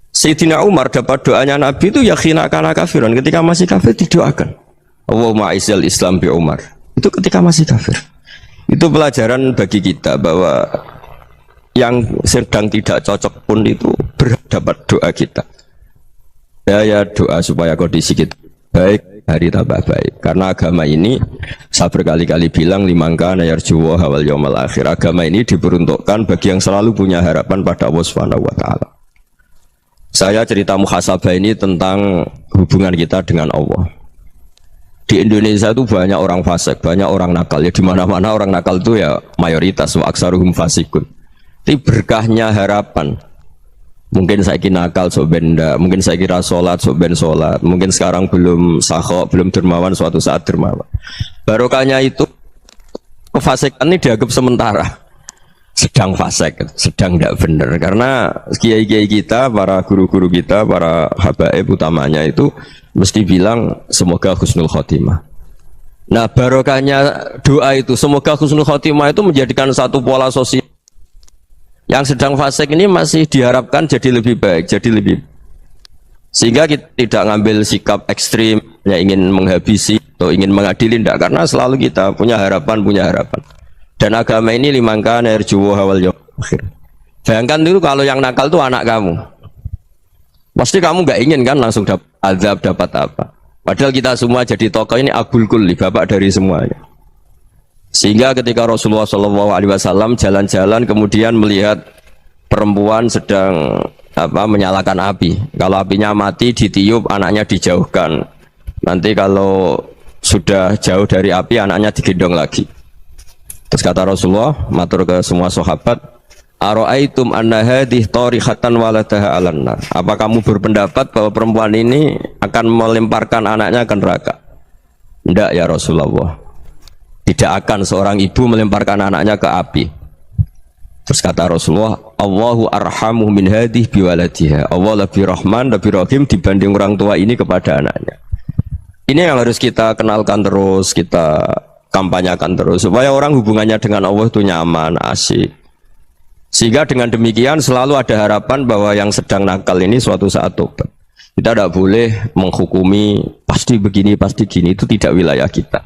Sayyidina Umar dapat doanya Nabi itu yakhina kana kafiran, ketika masih kafir didoakan Allahumma aizzal Islam bi Umar. Itu ketika masih kafir. Itu pelajaran bagi kita bahwa yang sedang tidak cocok pun itu berdapat doa kita. Ya doa supaya kondisi kita baik, hari tambah baik. Karena agama ini saya berkali-kali bilang limangkana yarjuwa wal yaumal akhir. Agama ini diperuntukkan bagi yang selalu punya harapan pada Allah Subhanahu wa taala. Saya cerita muhasabah ini tentang hubungan kita dengan Allah. Di Indonesia itu banyak orang fasik, banyak orang nakal. Ya di mana-mana orang nakal itu ya mayoritas, wa aksaruhum fasikun. Tapi berkahnya harapan. Mungkin saya kira nakal sok benda, mungkin saya kira sholat sok ben sholat, mungkin sekarang belum sahok, belum dermawan, suatu saat dermawan. Barokahnya itu kefasikan ini dianggap sementara. Sedang fasik, sedang tidak benar. Karena kiai-kiai kita, para guru-guru kita, para habaib utamanya itu mesti bilang semoga husnul khotimah. Nah barokahnya doa itu semoga husnul khotimah itu menjadikan satu pola sosial. Yang sedang fasik ini masih diharapkan jadi lebih baik, jadi lebih. Sehingga kita tidak ngambil sikap ekstrim, ya ingin menghabisi atau ingin mengadili, tidak. Karena selalu kita punya harapan. Dan agama ini limangkan yarjuwa wal yaumil akhir. Bayangkan dulu kalau yang nakal itu anak kamu. Pasti kamu nggak ingin kan langsung dapat azab, dapat apa. Padahal kita semua jadi tokoh ini abul kulli, bapak dari semuanya. Sehingga ketika Rasulullah SAW jalan-jalan kemudian melihat perempuan sedang menyalakan api. Kalau apinya mati ditiup, anaknya dijauhkan. Nanti kalau sudah jauh dari api anaknya digendong lagi. Terus kata Rasulullah, matur ke semua sahabat, Aro'aitum anna hadih tarihatan waladaha alan nar. Apa kamu berpendapat bahwa perempuan ini akan melemparkan anaknya ke neraka? Tidak ya Rasulullah. Tidak akan seorang ibu melemparkan anaknya ke api. Terus kata Rasulullah, Allahu arhamu min hadih biwaladiha. Allah lebih rahman, lebih rahim dibanding orang tua ini kepada anaknya. Ini yang harus kita kenalkan terus, kita kampanyakan terus supaya orang hubungannya dengan Allah itu nyaman, asik. Sehingga dengan demikian selalu ada harapan bahwa yang sedang nakal ini suatu saat tobat. Kita tidak boleh menghukumi pasti begini, pasti gini, itu tidak wilayah kita.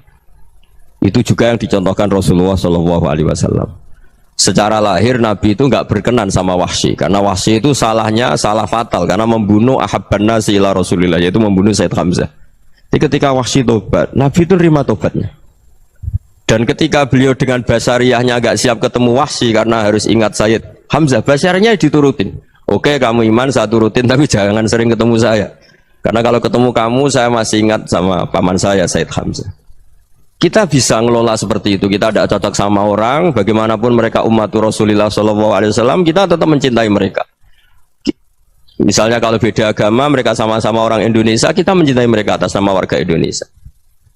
Itu juga yang dicontohkan Rasulullah SAW. Secara lahir Nabi itu nggak berkenan sama Wahsy, karena Wahsy itu salahnya salah fatal karena membunuh ahabban nasi ila Rasulillah, yaitu membunuh Said Hamzah. Jadi ketika Wahsy tobat, Nabi itu terima tobatnya. Dan ketika beliau dengan basariyahnya agak siap ketemu Wahsy karena harus ingat Sayyid Hamzah, basariyahnya diturutin. Oke, kamu iman, saya turutin, tapi jangan sering ketemu saya. Karena kalau ketemu kamu, saya masih ingat sama paman saya, Sayyid Hamzah. Kita bisa ngelola seperti itu. Kita tidak cocok sama orang, bagaimanapun mereka umatur Rasulullah SAW, kita tetap mencintai mereka. Misalnya kalau beda agama, mereka sama-sama orang Indonesia, kita mencintai mereka atas nama warga Indonesia.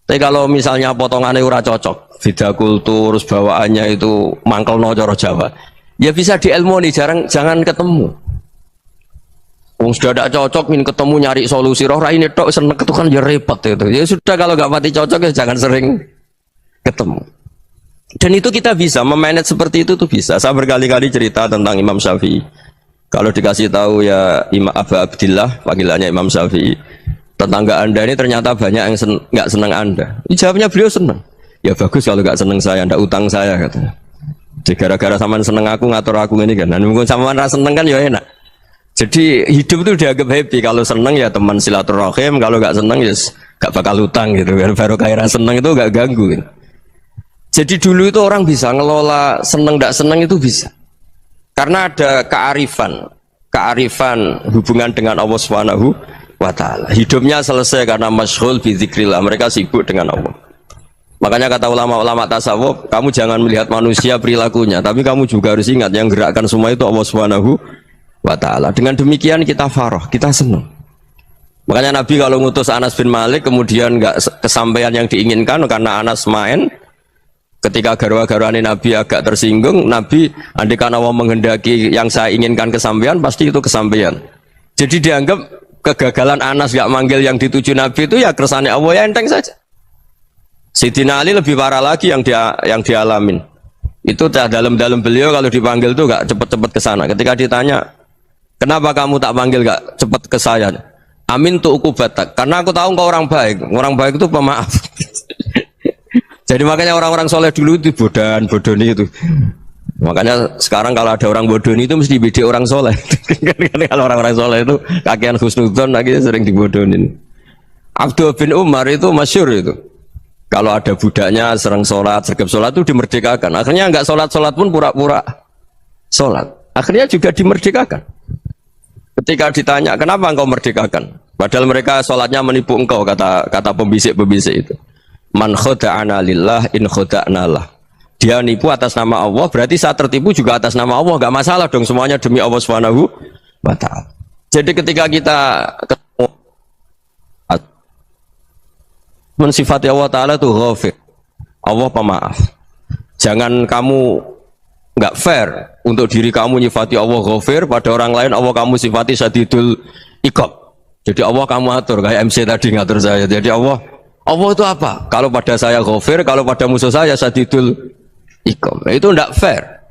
Tapi kalau misalnya potongannya ora cocok, beda kultur, bawaannya itu mangkel no coro Jawa, ya bisa diilmoni, jangan ketemu. Wong sudah tidak cocok, ingin ketemu nyari solusi. Roh ini tok seneng itu kan ya repot itu. Ya sudah kalau nggak pati cocok ya jangan sering ketemu. Dan itu kita bisa memanage seperti itu tuh bisa. Saya berkali-kali cerita tentang Imam Syafi'i. Kalau dikasih tahu ya Imam Aba Abdillah, panggilannya Imam Syafi'i, tetangga anda ini ternyata banyak yang nggak senang anda. Jawabnya beliau senang. Ya bagus kalau nggak senang saya, ndak utang saya katanya. Jadi gara-gara sama seneng aku ngatur aku ini kan. Dan mungkin sama rasa seneng kan ya enak. Jadi hidup itu dianggap happy. Kalau seneng ya teman silaturahim, kalau nggak seneng ya nggak bakal utang gitu. Baru kayak seneng itu nggak ganggu. Gitu. Jadi dulu itu orang bisa ngelola seneng nggak seneng itu bisa. Karena ada kearifan hubungan dengan Allah Subhanahu wa ta'ala. Hidupnya selesai karena masyghul bi dzikrillah, mereka sibuk dengan Allah. Makanya kata ulama-ulama tasawuf, kamu jangan melihat manusia perilakunya, tapi kamu juga harus ingat yang gerakkan semua itu Allah Subhanahu wa ta'ala. Dengan demikian kita farah, kita senang. Makanya Nabi kalau ngutus Anas bin Malik kemudian nggak kesampaian yang diinginkan karena Anas main, ketika garwa-garwane Nabi agak tersinggung, Nabi andaikan Allah menghendaki yang saya inginkan kesampaian, pasti itu kesampaian. Jadi dianggap kegagalan Anas gak manggil yang dituju Nabi itu ya kersane Allah, ya enteng saja. Sidina Ali lebih parah lagi yang dialamin. Itu dalam beliau kalau dipanggil tuh gak cepet-cepet ke sana. Ketika ditanya, kenapa kamu tak panggil gak cepet ke saya? Amin tuh ukubatak. Karena aku tahu engkau orang baik. Orang baik itu pemaaf. Jadi makanya orang-orang soleh dulu itu bodoni itu. Makanya sekarang kalau ada orang bodoni itu mesti beda orang soleh. Kalau orang-orang soleh itu kakean husnudzon lagi sering dibodonin. Abdul bin Umar itu masyhur itu. Kalau ada budaknya sering sholat, sergap sholat itu dimerdekakan. Akhirnya nggak sholat pun pura-pura sholat. Akhirnya juga dimerdekakan. Ketika ditanya, kenapa engkau merdekakan? Padahal mereka sholatnya menipu engkau, kata pembisik-pembisik itu. Man khoda'ana lillah in khoda'na lah. Dia nipu atas nama Allah, berarti saat tertipu juga atas nama Allah. Gak masalah dong, semuanya demi Allah Subhanahu wa ta'ala. Jadi ketika kita mensifati Allah Ta'ala itu ghafir, Allah pemaaf. Jangan kamu nggak fair untuk diri kamu nyifati Allah ghafir, pada orang lain Allah kamu sifati syadidul iqab. Jadi Allah kamu atur kayak MC tadi ngatur saya. Jadi Allah itu apa? Kalau pada saya ghafir, kalau pada musuh saya syadidul iqab. Itu tidak fair.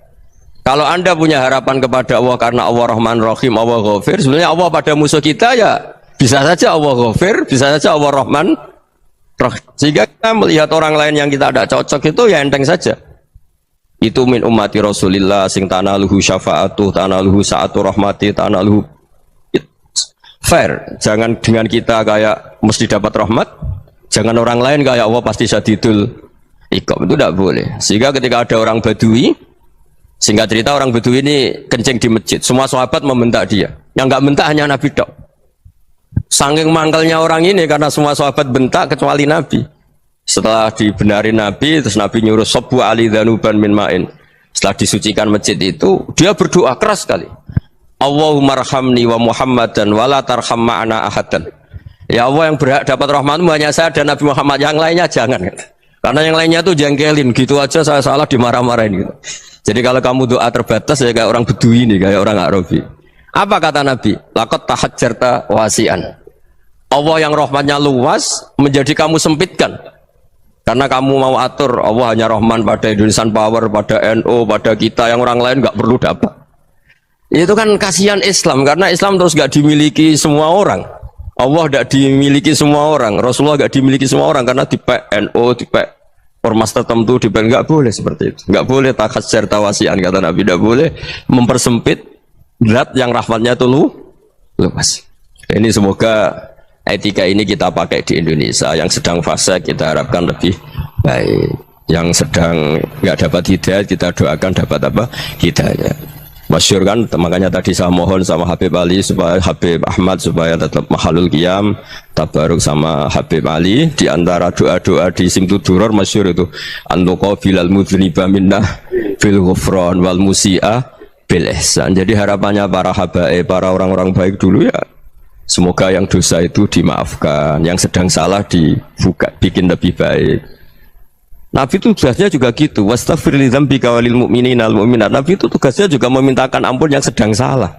Kalau Anda punya harapan kepada Allah karena Allah Rahman Rahim, Allah ghafir, sebenarnya Allah pada musuh kita ya bisa saja Allah ghafir, bisa saja Allah Rahman Rahim. Sehingga kita melihat orang lain yang kita tidak cocok itu ya enteng saja. Itu min ummati Rasulillah sing tanaluhu syafa'atuh, tanaluhu sa'atu rahmati, tanaluhu fair. Jangan dengan kita kayak mesti dapat rahmat, jangan orang lain kayak Allah pasti syadidul iqab. Itu tidak boleh. Sehingga ketika ada orang Badui, singkat cerita orang Badui ini kencing di masjid, semua sahabat membentak dia. Yang nggak bentak hanya Nabi dok. Saking mangkelnya orang ini karena semua sahabat bentak kecuali Nabi. Setelah dibenarin Nabi, terus Nabi nyuruh sobu ali dhanuban min ma'in. Setelah disucikan masjid itu, dia berdoa keras sekali. Allahumma arhamni wa Muhammadan wa la tarham ma'ana ahadan. Ya Allah, yang berhak dapat rahmatmu hanya saya dan Nabi Muhammad, yang lainnya jangan. Karena yang lainnya tuh jengkelin, gitu aja saya salah dimarah-marahin gitu. Jadi kalau kamu doa terbatas ya kayak orang Bedui ini, kayak orang Arabi. Apa kata Nabi? Laqad tahajjarta wasi'an. Allah yang rahmatnya luas menjadi kamu sempitkan. Karena kamu mau atur Allah hanya Rahman pada Indonesian Power, pada NU, pada kita, yang orang lain nggak perlu dapat. Itu kan kasihan Islam, karena Islam terus nggak dimiliki semua orang. Allah nggak dimiliki semua orang, Rasulullah nggak dimiliki semua orang, karena di NU, di ormas tertentu, di nggak boleh seperti itu. Nggak boleh takhasyar tawasian, kata Nabi, nggak boleh mempersempit zat yang rahmatnya itu luas. Ini semoga etika ini kita pakai di Indonesia. Yang sedang fase kita harapkan lebih baik, yang sedang nggak dapat hidayah kita doakan dapat apa? Hidayah. Masyhur kan, makanya tadi saya mohon sama Habib Ali supaya Habib Ahmad supaya tetap mahalul qiyam tabaruk sama Habib Ali. Di antara doa-doa di Simtud Duror masyhur itu antuqa bilal mudhniba minnah bil ghufran wal musi'a bil ihsan. Jadi harapannya para habaib, para orang-orang baik dulu ya, semoga yang dosa itu dimaafkan, yang sedang salah dibuka, bikin lebih baik. Nabi itu tugasnya juga gitu. Wastaghfir li dzambika walil mu'minina wal mu'minat. Nabi itu tugasnya juga memintakan ampun yang sedang salah.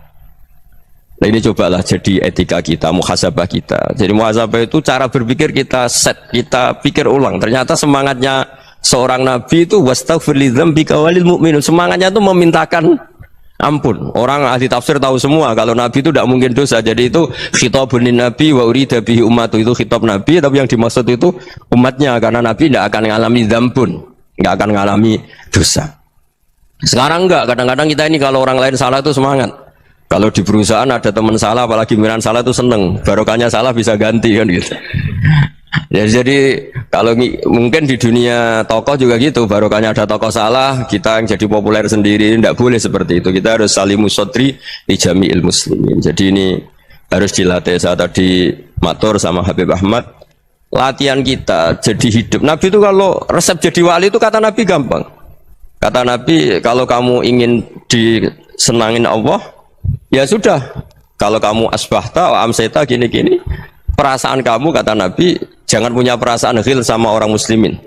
Nah ini cobalah jadi etika kita, muhasabah kita. Jadi muhasabah itu cara berpikir kita set, kita pikir ulang. Ternyata semangatnya seorang nabi itu wastaghfir li dzambika walil mu'minun. Semangatnya itu memintakan ampun. Orang ahli tafsir tahu semua kalau Nabi itu tidak mungkin dosa. Jadi itu khitabun Nabi wa urida bihi ummatu, itu khitab Nabi, tapi yang dimaksud itu umatnya, karena Nabi tidak akan mengalami dzambun, tidak akan mengalami dosa. Sekarang enggak, kadang-kadang kita ini kalau orang lain salah itu semangat. Kalau di perusahaan ada teman salah, apalagi miran salah itu seneng, barokahnya salah bisa ganti kan gitu. Ya, jadi kalau mungkin di dunia tokoh juga gitu, barokahnya ada tokoh salah, kita yang jadi populer sendiri, tidak boleh seperti itu. Kita harus salimus sodri di jami'il muslimin. Jadi ini harus dilatih. Saya tadi matur sama Habib Ahmad, latihan kita jadi hidup. Nabi itu kalau resep jadi wali itu kata Nabi gampang. Kata Nabi, kalau kamu ingin disenangin Allah, ya sudah. Kalau kamu asbahta wa amseta gini-gini, perasaan kamu, kata Nabi, jangan punya perasaan ghil sama orang muslimin.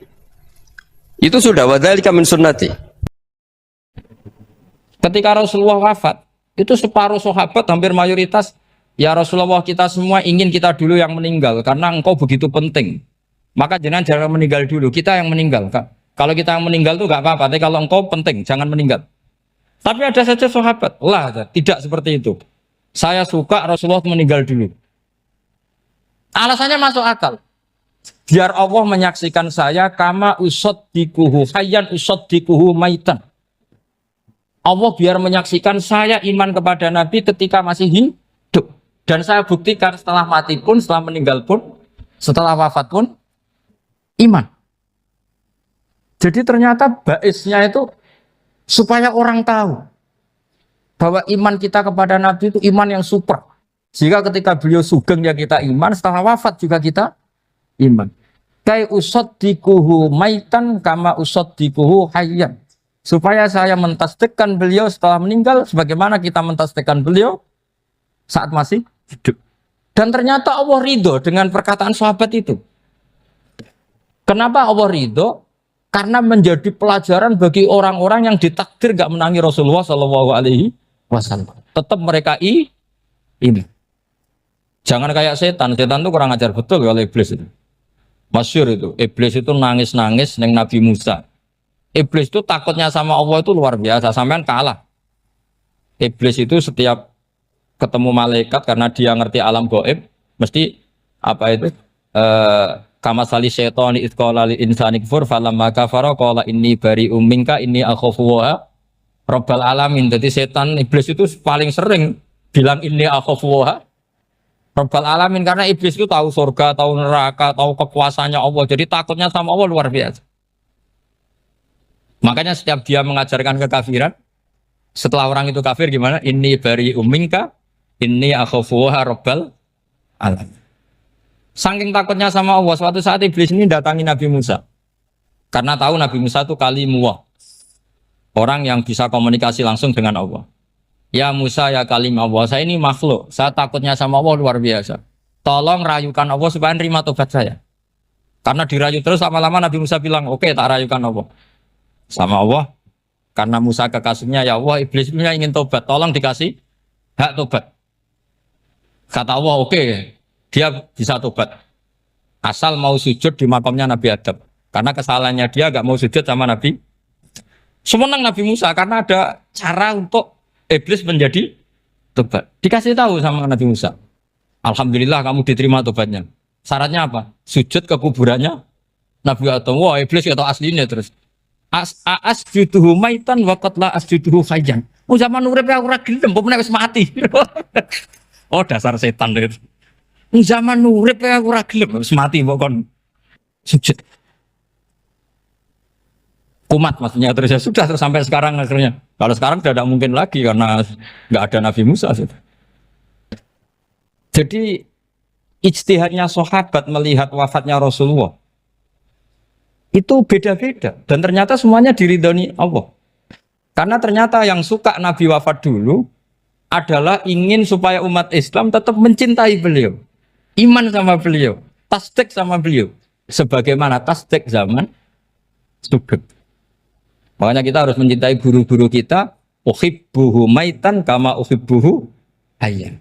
Itu sudah wadzalika min sunnati. Ketika Rasulullah wafat, itu separuh sahabat hampir mayoritas Ya Rasulullah, kita semua ingin kita dulu yang meninggal karena engkau begitu penting. Maka jangan meninggal dulu, kita yang meninggal. Kalau kita yang meninggal itu gak apa-apa, tapi kalau engkau penting, jangan meninggal. Tapi ada saja sahabat, lah tidak seperti itu. Saya suka Rasulullah meninggal dulu. Alasannya masuk akal. Biar Allah menyaksikan saya kama usaddikuhu hayyan usaddikuhu maitan. Allah biar menyaksikan saya iman kepada Nabi ketika masih hidup. Dan saya buktikan setelah mati pun, setelah meninggal pun, setelah wafat pun, iman. Jadi ternyata baisnya itu supaya orang tahu bahwa iman kita kepada Nabi itu iman yang super. Jika ketika beliau sugeng ya kita iman, setelah wafat juga kita iman. Kai usaddikuhu maitan kama usaddikuhu hayyan. Supaya saya mentasdikkan beliau setelah meninggal sebagaimana kita mentasdikkan beliau saat masih hidup. Dan ternyata Allah ridho dengan perkataan sahabat itu. Kenapa Allah ridho? Karena menjadi pelajaran bagi orang-orang yang ditakdir gak menangi Rasulullah SAW. Tetap mereka ini. Jangan kayak setan itu kurang ajar betul kalau iblis itu. Masyhur itu, iblis itu nangis-nangis neng Nabi Musa. Iblis itu takutnya sama Allah itu luar biasa, sampean kalah. Iblis itu setiap ketemu malaikat karena dia ngerti alam gaib, mesti apa itu? Kama sali syaitani id qala lil insani kfur falamma kafara qala inni bari'um minka inni akhafu wa rabbal alamin. Jadi setan iblis itu paling sering bilang inni akhafu wa rabbal alamin karena iblis itu tahu surga, tahu neraka, tahu kekuasaannya Allah. Jadi takutnya sama Allah luar biasa. Makanya setiap dia mengajarkan kekafiran, setelah orang itu kafir gimana? Inni bari'um minka inni akhafu wa rabbal alamin. Saking takutnya sama Allah, suatu saat iblis ini datangi Nabi Musa. Karena tahu Nabi Musa itu kalimullah. Orang yang bisa komunikasi langsung dengan Allah. Ya Musa ya kalim Allah, saya ini makhluk. Saya takutnya sama Allah luar biasa. Tolong rayukan Allah supaya nerima tobat saya. Karena dirayu terus lama-lama Nabi Musa bilang, oke, tak rayukan Allah. Sama Allah. Karena Musa kekasihnya, ya Allah iblis itu ingin tobat. Tolong dikasih hak tobat. Kata Allah, oke. Dia bisa tobat asal mau sujud di makamnya Nabi Adam, karena kesalahannya dia gak mau sujud sama Nabi. Semenang Nabi Musa karena ada cara untuk iblis menjadi tobat. Dikasih tahu sama Nabi Musa, alhamdulillah kamu diterima tobatnya. Syaratnya apa? Sujud ke kuburannya Nabi Adam. Wah iblis atau aslinya terus asjuduhu maitan wa qatla asjuduhu hayyan. Zaman urip aku ora gelem, mbok wis mati. Oh dasar setan itu. Zaman urip aku ora gelem wis mati mbok kon sujud. Kumat maksudnya terus ya sudah terus sampai sekarang akhirnya. Kalau sekarang tidak mungkin lagi karena nggak ada Nabi Musa. Jadi ijtihadnya sahabat melihat wafatnya Rasulullah itu beda-beda dan ternyata semuanya diridhoni Allah. Karena ternyata yang suka Nabi wafat dulu adalah ingin supaya umat Islam tetap mencintai beliau. Iman sama beliau, tasdik sama beliau, sebagaimana tasdik zaman sugeng. Makanya kita harus mencintai guru-guru kita. Uhibbuhu maitan kama uhibbuhu hayyan.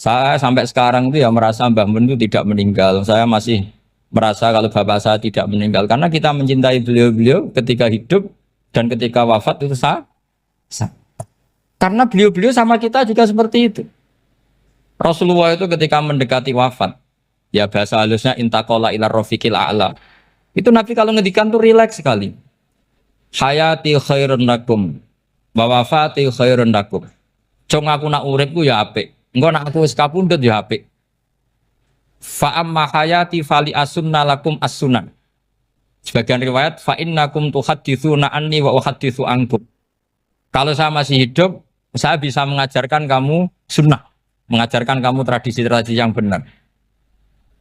Saya sampai sekarang itu ya merasa Mbah Mun itu tidak meninggal. Saya masih merasa kalau bapak saya tidak meninggal karena kita mencintai beliau-beliau ketika hidup dan ketika wafat itu sama. Karena beliau-beliau sama kita juga seperti itu. Rasulullah itu ketika mendekati wafat, ya bahasa halusnya intaqala ila rafiqil a'la. Itu Nabi kalau ngedikan tuh rileks sekali. Hayati khairun lakum wa wafati khairun lakum. Cung aku nak uripku ya apik. Engko nak aku wis kapundhut ya apik. Fa amma hayati fali asunna lakum as-sunan. Sebagian riwayat fa innakum tuhadditsuna anni wa uhadditsu ankum. Kalau saya masih hidup, saya bisa mengajarkan kamu sunnah. Mengajarkan kamu tradisi-tradisi yang benar.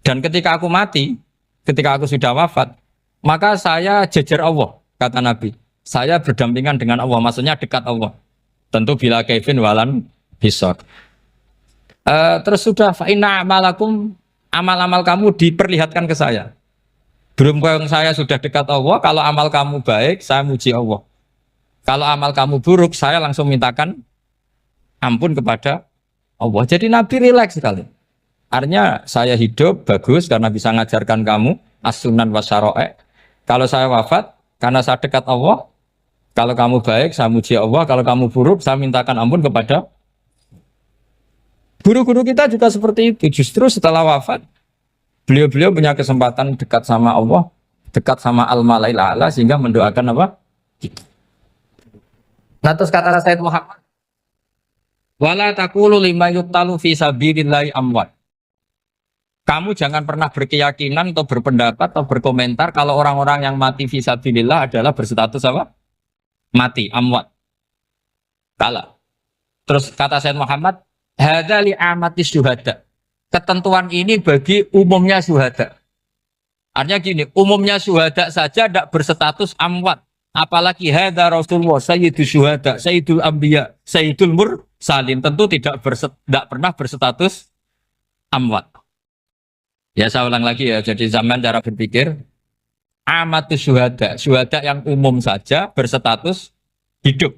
Dan ketika aku mati, ketika aku sudah wafat, maka saya jejer Allah, kata Nabi. Saya berdampingan dengan Allah, maksudnya dekat Allah. Tentu bila kaifin walan hisab. Terus sudah fa'inna amalakum, amal-amal kamu diperlihatkan ke saya. Berhubung saya sudah dekat Allah, kalau amal kamu baik, saya muji Allah. Kalau amal kamu buruk, saya langsung mintakan ampun kepada Allah. Jadi Nabi rileks sekali. Artinya saya hidup bagus karena bisa ngajarkan kamu as-sunan wa syara'i'. Kalau saya wafat karena saya dekat Allah. Kalau kamu baik saya muji Allah, kalau kamu buruk saya mintakan ampun kepada. Guru-guru kita juga seperti itu. Justru setelah wafat beliau-beliau punya kesempatan dekat sama Allah, dekat sama Al-Malail A'la sehingga mendoakan apa? Nah terus kata Sayyid Muhammad, wala taqulu lima yuqtalu fi sabilillahi amwat. Kamu jangan pernah berkeyakinan atau berpendapat atau berkomentar kalau orang-orang yang mati fi sabilillah adalah berstatus apa? Mati, amwat. Kala. Terus kata Sayyid Muhammad, hadza li amati syuhada. Ketentuan ini bagi umumnya syuhada. Artinya gini, umumnya syuhada saja tidak berstatus amwat. Apalagi hadza Rasulullah, sayyidul syuhada, sayyidul anbiya, sayyidul mursalin. Tentu tidak pernah berstatus amwat. Ya saya ulang lagi ya, jadi zaman cara berpikir amatus syuhada, syuhada yang umum saja berstatus hidup,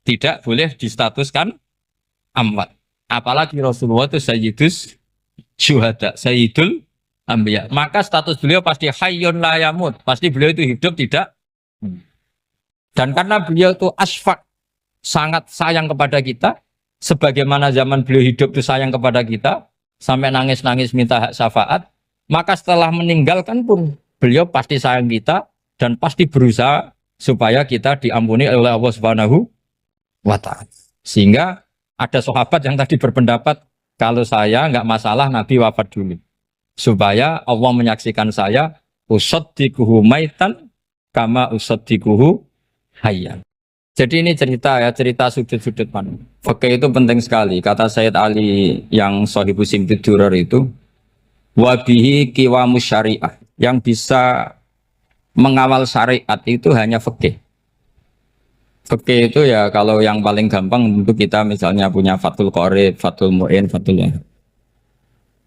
tidak boleh distatuskan amwat. Apalagi Rasulullah itu sayyidus syuhada, sayyidul anbiya. Maka status beliau pasti hayyun la yamut, pasti beliau itu hidup tidak. Dan karena beliau itu asfaq, sangat sayang kepada kita, sebagaimana zaman beliau hidup itu sayang kepada kita, sampai nangis-nangis minta hak syafaat, maka setelah meninggalkan pun beliau pasti sayang kita dan pasti berusaha supaya kita diampuni oleh Allah Subhanahu wa ta'ala. Sehingga ada sahabat yang tadi berpendapat kalau saya nggak masalah Nabi wafat dulu supaya Allah menyaksikan saya usaddiquhu maitan kama usaddiquhu hayyan. Jadi ini cerita ya, cerita sudut-sudut pandang. Fikih itu penting sekali. Kata Sayyid Ali yang Shahibu Simtud Durar itu, wabihi qiwamus syariah. Yang bisa mengawal syariat itu hanya fikih. Fikih itu ya kalau yang paling gampang untuk kita misalnya punya Fathul Qorib, Fathul Mu'in, Fathul Wahab.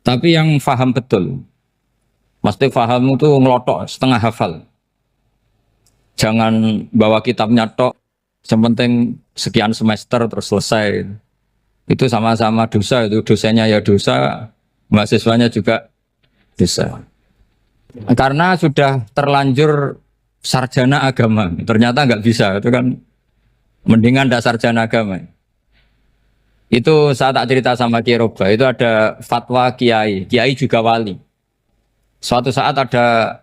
Tapi yang faham betul, mesti faham itu ngelotok setengah hafal. Jangan bawa kitabnya tok. Yang penting sekian semester terus selesai. Itu sama-sama dosa, itu dosanya ya dosa, mahasiswanya juga dosa. Karena sudah terlanjur sarjana agama, ternyata nggak bisa, itu kan mendingan ndak sarjana agama. Itu saya tak cerita sama Kiai Roba, itu ada fatwa kiai, kiai juga wali. Suatu saat ada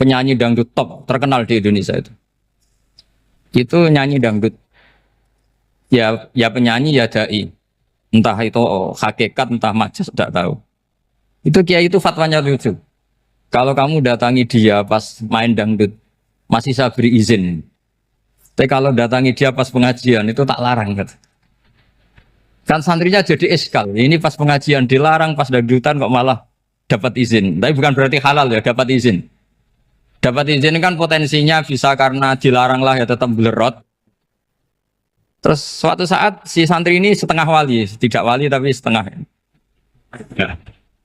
penyanyi dangdut top terkenal di Indonesia itu nyanyi dangdut, ya penyanyi ya dai, entah itu hakikat entah majas tidak tahu. Itu kiai itu fatwanya lucu. Kalau kamu datangi dia pas main dangdut masih saya beri izin, tapi kalau datangi dia pas pengajian itu tak larang kan. Kan santrinya jadi eskal. Ini pas pengajian dilarang, pas dangdutan kok malah dapat izin. Tapi bukan berarti halal ya, dapat izin. Dapat izin kan potensinya bisa karena dilarang lah ya tetap belerot. Terus suatu saat si santri ini setengah wali, tidak wali tapi setengah.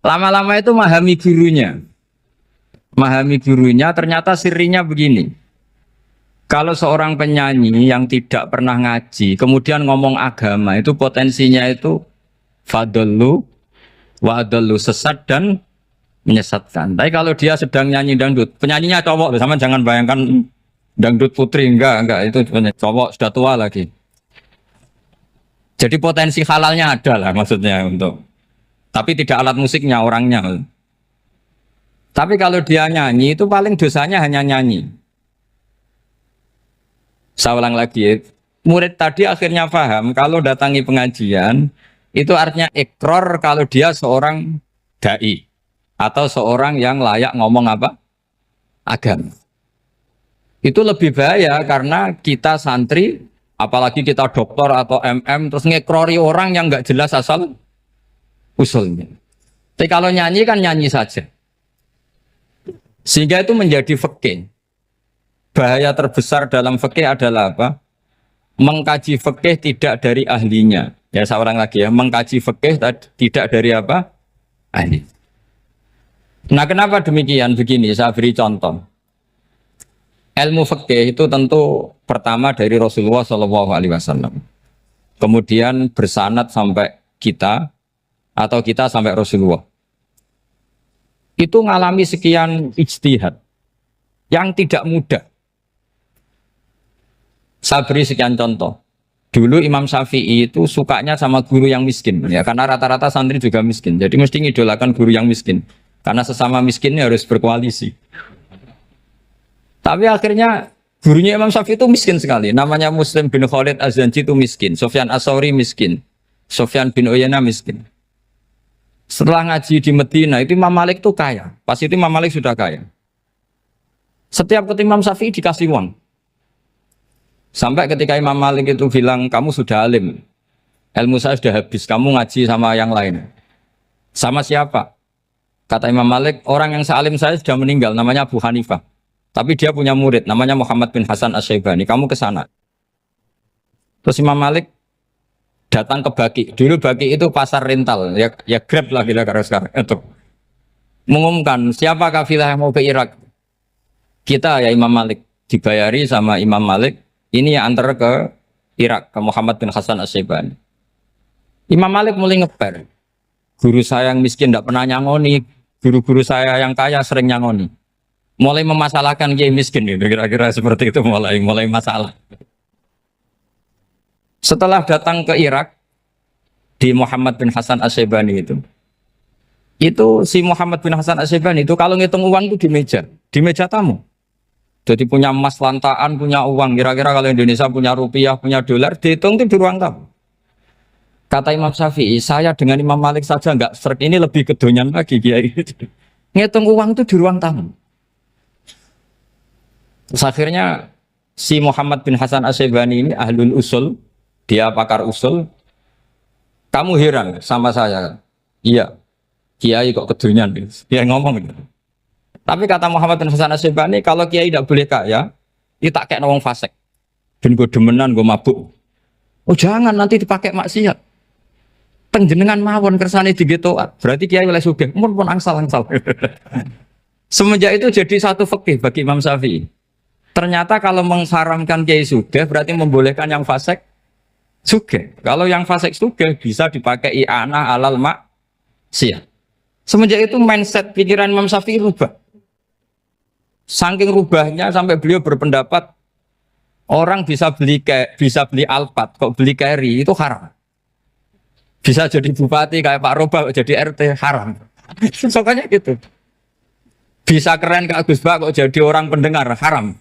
Lama-lama itu memahami gurunya. Memahami gurunya ternyata sirinya begini. Kalau seorang penyanyi yang tidak pernah ngaji, kemudian ngomong agama, itu potensinya itu fadallu wa adallu, sesat dan menyesatkan. Tapi kalau dia sedang nyanyi dangdut, penyanyinya cowok, sama jangan bayangkan dangdut putri, enggak, itu cowok sudah tua lagi. Jadi potensi halalnya ada lah maksudnya untuk, tapi tidak alat musiknya, orangnya. Tapi kalau dia nyanyi itu paling dosanya hanya nyanyi. Saya ulang lagi ya. Murid tadi akhirnya paham kalau datangi pengajian itu artinya ikrar kalau dia seorang dai atau seorang yang layak ngomong apa? Agama. Itu lebih bahaya karena kita santri, apalagi kita doktor atau MM, terus ngekrori orang yang nggak jelas asal usulnya. Tapi kalau nyanyi kan nyanyi saja. Sehingga itu menjadi fikih. Bahaya terbesar dalam fikih adalah apa? Mengkaji fikih tidak dari ahlinya. Ya saya ulang lagi ya, mengkaji fikih tidak dari apa? Ahli. Nah kenapa demikian? Begini, saya beri contoh. Ilmu fikih itu tentu pertama dari Rasulullah SAW. Kemudian bersanad sampai kita atau kita sampai Rasulullah. Itu ngalami sekian ijtihad yang tidak mudah. Saya beri sekian contoh. Dulu Imam Syafi'i itu sukanya sama guru yang miskin, ya karena rata-rata santri juga miskin. Jadi mesti ngidolakan guru yang miskin, karena sesama miskinnya harus berkoalisi. Tapi akhirnya gurunya Imam Syafi'i itu miskin sekali. Namanya Muslim bin Khalid Az-Zanji itu miskin, Sufyan As-Tsauri miskin, Sufyan bin Uyainah miskin. Setelah ngaji di Medina itu Imam Malik itu kaya. Pas itu Imam Malik sudah kaya. Setiap ketemu Imam Syafi'i dikasih uang. Sampai ketika Imam Malik itu bilang, kamu sudah alim, ilmu saya sudah habis, kamu ngaji sama yang lain. Sama siapa? Kata Imam Malik, orang yang sealim saya sudah meninggal, namanya Abu Hanifah. Tapi dia punya murid, namanya Muhammad bin Hasan Asy-Syaibani, kamu ke sana. Terus Imam Malik datang ke Baki. Dulu Baki itu pasar rental, ya Grab lah kira-kira sekarang. Itu mengumumkan, siapa kafilah yang mau ke Irak? Kita ya Imam Malik, dibayari sama Imam Malik. Ini yang antar ke Irak, ke Muhammad bin Hasan Asy-Syaibani. Imam Malik mulai ngeper. Guru saya yang miskin tidak pernah nyangoni, guru-guru saya yang kaya sering nyangoni. Mulai memasalahkan kiai miskin, gitu. Kira-kira seperti itu mulai masalah. Setelah datang ke Irak, di Muhammad bin Hasan Asy-Syaibani itu si Muhammad bin Hasan Asy-Syaibani itu kalau ngitung uang itu di meja tamu. Jadi punya emas lantaan, punya uang. Kira-kira kalau Indonesia punya rupiah, punya dolar, dihitung itu di ruang tamu. Kata Imam Syafi'i, saya dengan Imam Malik saja nggak seret, ini lebih kedonyan lagi kiai. Ngitung uang itu di ruang tamu. Terus akhirnya si Muhammad bin Hasan Asy-Syaibani ini ahlul usul, dia pakar usul. Kamu heran sama saya? Iya, kiai kok kedonyan. Dia ngomong gitu. Tapi kata Muhammad bin Hasan Asy-Syaibani, kalau kiai tidak boleh kaya, itu tak kayak wong fasik. Ben gue demenan, gue mabuk. Oh jangan, nanti dipakai maksiat. Tengjenengan mawon kersane digetoat. Berarti kiai oleh sugih, pun angsal-angsal. Semenjak itu jadi satu fikih bagi Imam Syafi'i. Ternyata kalau mengharamkan kiai sugih, berarti membolehkan yang fasik sugih. Kalau yang fasik sugih bisa dipakai i'anah alal maksiat. Semenjak itu mindset pikiran Imam Syafi'i rubah. Saking rubahnya sampai beliau berpendapat orang bisa beli Alphard, kok beli carry itu haram. Bisa jadi bupati kayak Pak Roba, kok jadi RT haram. Sokanya gitu. Bisa keren kayak Gus Bak, kok jadi orang pendengar haram.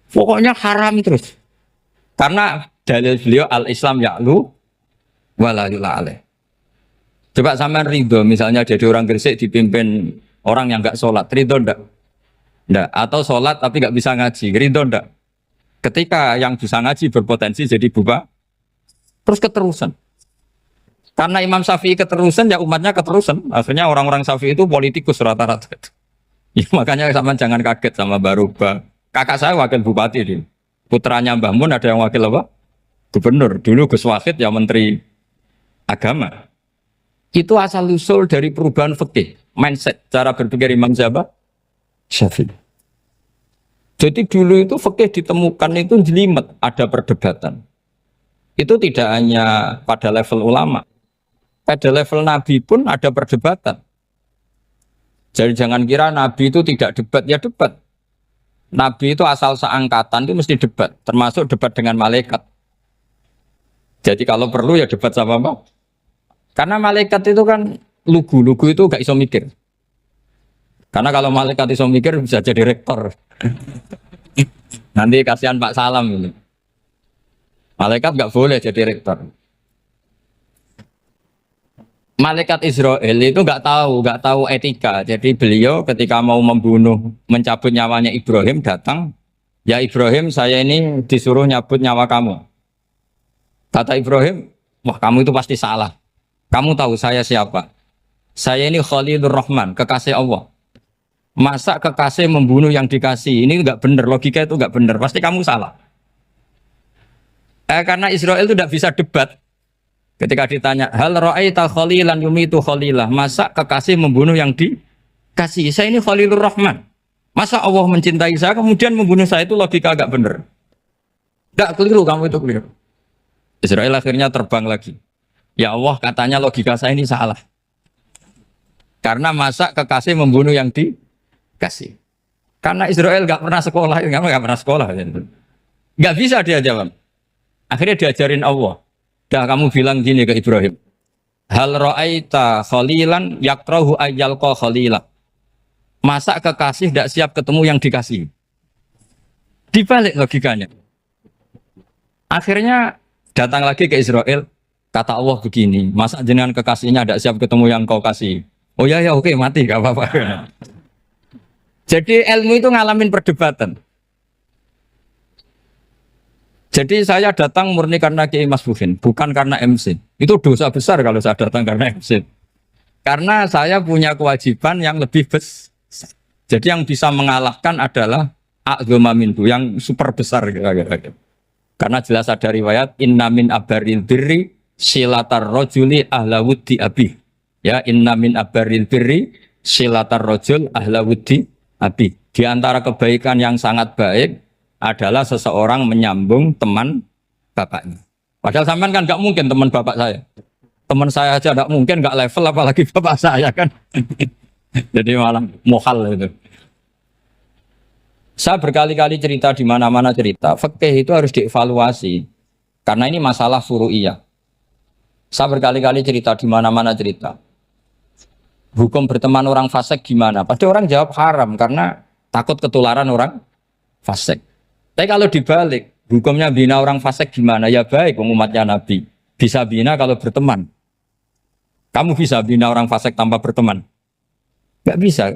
Pokoknya haram terus. Karena dalil beliau al-Islam ya'lu wala yula alaih. Coba sampean ridho misalnya jadi orang Gresik dipimpin orang yang enggak sholat, ridho ndak? Ndak. Atau sholat tapi nggak bisa ngaji, ridho ndak? Ketika yang bisa ngaji berpotensi jadi buba, terus keterusan. Karena Imam Syafi'i keterusan, ya umatnya keterusan. Akhirnya orang-orang Syafi'i itu politikus rata-rata. Ya, makanya sama jangan kaget sama Baruba. Kakak saya wakil bupati di putranya Mbah Mun ada yang wakil apa? Gubernur. Dulu Gus Wahid ya menteri agama. Itu asal usul dari perubahan fikih, mindset, cara berpikir Imam Syafi'i. Jadi dulu itu fikih ditemukan itu jelimet, ada perdebatan. Itu tidak hanya pada level ulama, pada level Nabi pun ada perdebatan. Jadi jangan kira Nabi itu tidak debat, ya debat. Nabi itu asal seangkatan itu mesti debat, termasuk debat dengan malaikat. Jadi kalau perlu ya debat sama apa? Karena malaikat itu kan lugu itu gak iso mikir. Karena kalau malaikat iso mikir bisa jadi rektor. Nanti kasihan Pak Salam ini. Malaikat gak boleh jadi rektor. Malaikat Israel itu gak tahu etika. Jadi beliau ketika mau membunuh, mencabut nyawanya Ibrahim datang, ya Ibrahim saya ini disuruh nyabut nyawa kamu. Kata Ibrahim, wah kamu itu pasti salah. Kamu tahu saya siapa? Saya ini Khalilur Rahman, kekasih Allah. Masa kekasih membunuh yang dikasih? Ini enggak benar, logika itu enggak benar. Pasti kamu salah. Karena Israel itu tidak bisa debat. Ketika ditanya, hal ra'aita khalilan yumitu khalilah? Masa kekasih membunuh yang dikasih? Saya ini Khalilur Rahman. Masa Allah mencintai saya kemudian membunuh saya? Itu logika enggak benar. Enggak keliru, kamu itu keliru. Israel akhirnya terbang lagi. Ya Allah, katanya logika saya ini salah. Karena masa kekasih membunuh yang dikasih. Karena Israel nggak pernah sekolah, nggak pernah sekolah. Nggak bisa dia jawab. Akhirnya diajarin Allah. Dah kamu bilang gini ke Ibrahim. Hal ra'aita khalilan yakrahu ayyalqa khalila. Masa kekasih tidak siap ketemu yang dikasih. Dibalik logikanya. Akhirnya datang lagi ke Israel. Kata Allah begini. Masa jenengan kekasihnya tidak siap ketemu yang kau kasih. Oh ya ya oke mati gak apa-apa. Jadi ilmu itu ngalamin perdebatan. Jadi saya datang murni karena Kiai Mas Buhin, bukan karena MC. Itu dosa besar kalau saya datang karena MC. Karena saya punya kewajiban yang lebih besar. Jadi yang bisa mengalahkan adalah a'dzama minhu, yang super besar. Karena jelas ada riwayat inna min abaril birri silatar rojuli ahla wuddi abi. Ya, inna min abaril birri silatar rojul ahla wuddi abi. Di antara kebaikan yang sangat baik adalah seseorang menyambung teman bapaknya. Padahal sampean kan nggak mungkin teman bapak saya. Teman saya aja nggak mungkin, nggak level apalagi bapak saya kan. Jadi malah mohal itu. Saya berkali-kali cerita di mana-mana cerita. Fikih itu harus dievaluasi karena ini masalah furu'iyah. Saya berkali-kali cerita di mana-mana cerita. Hukum berteman orang fasik gimana? Pasti orang jawab haram karena takut ketularan orang fasik. Tapi kalau dibalik, hukumnya bina orang fasik gimana? Ya baik, umatnya Nabi. Bisa bina kalau berteman. Kamu bisa bina orang fasik tanpa berteman? Gak bisa.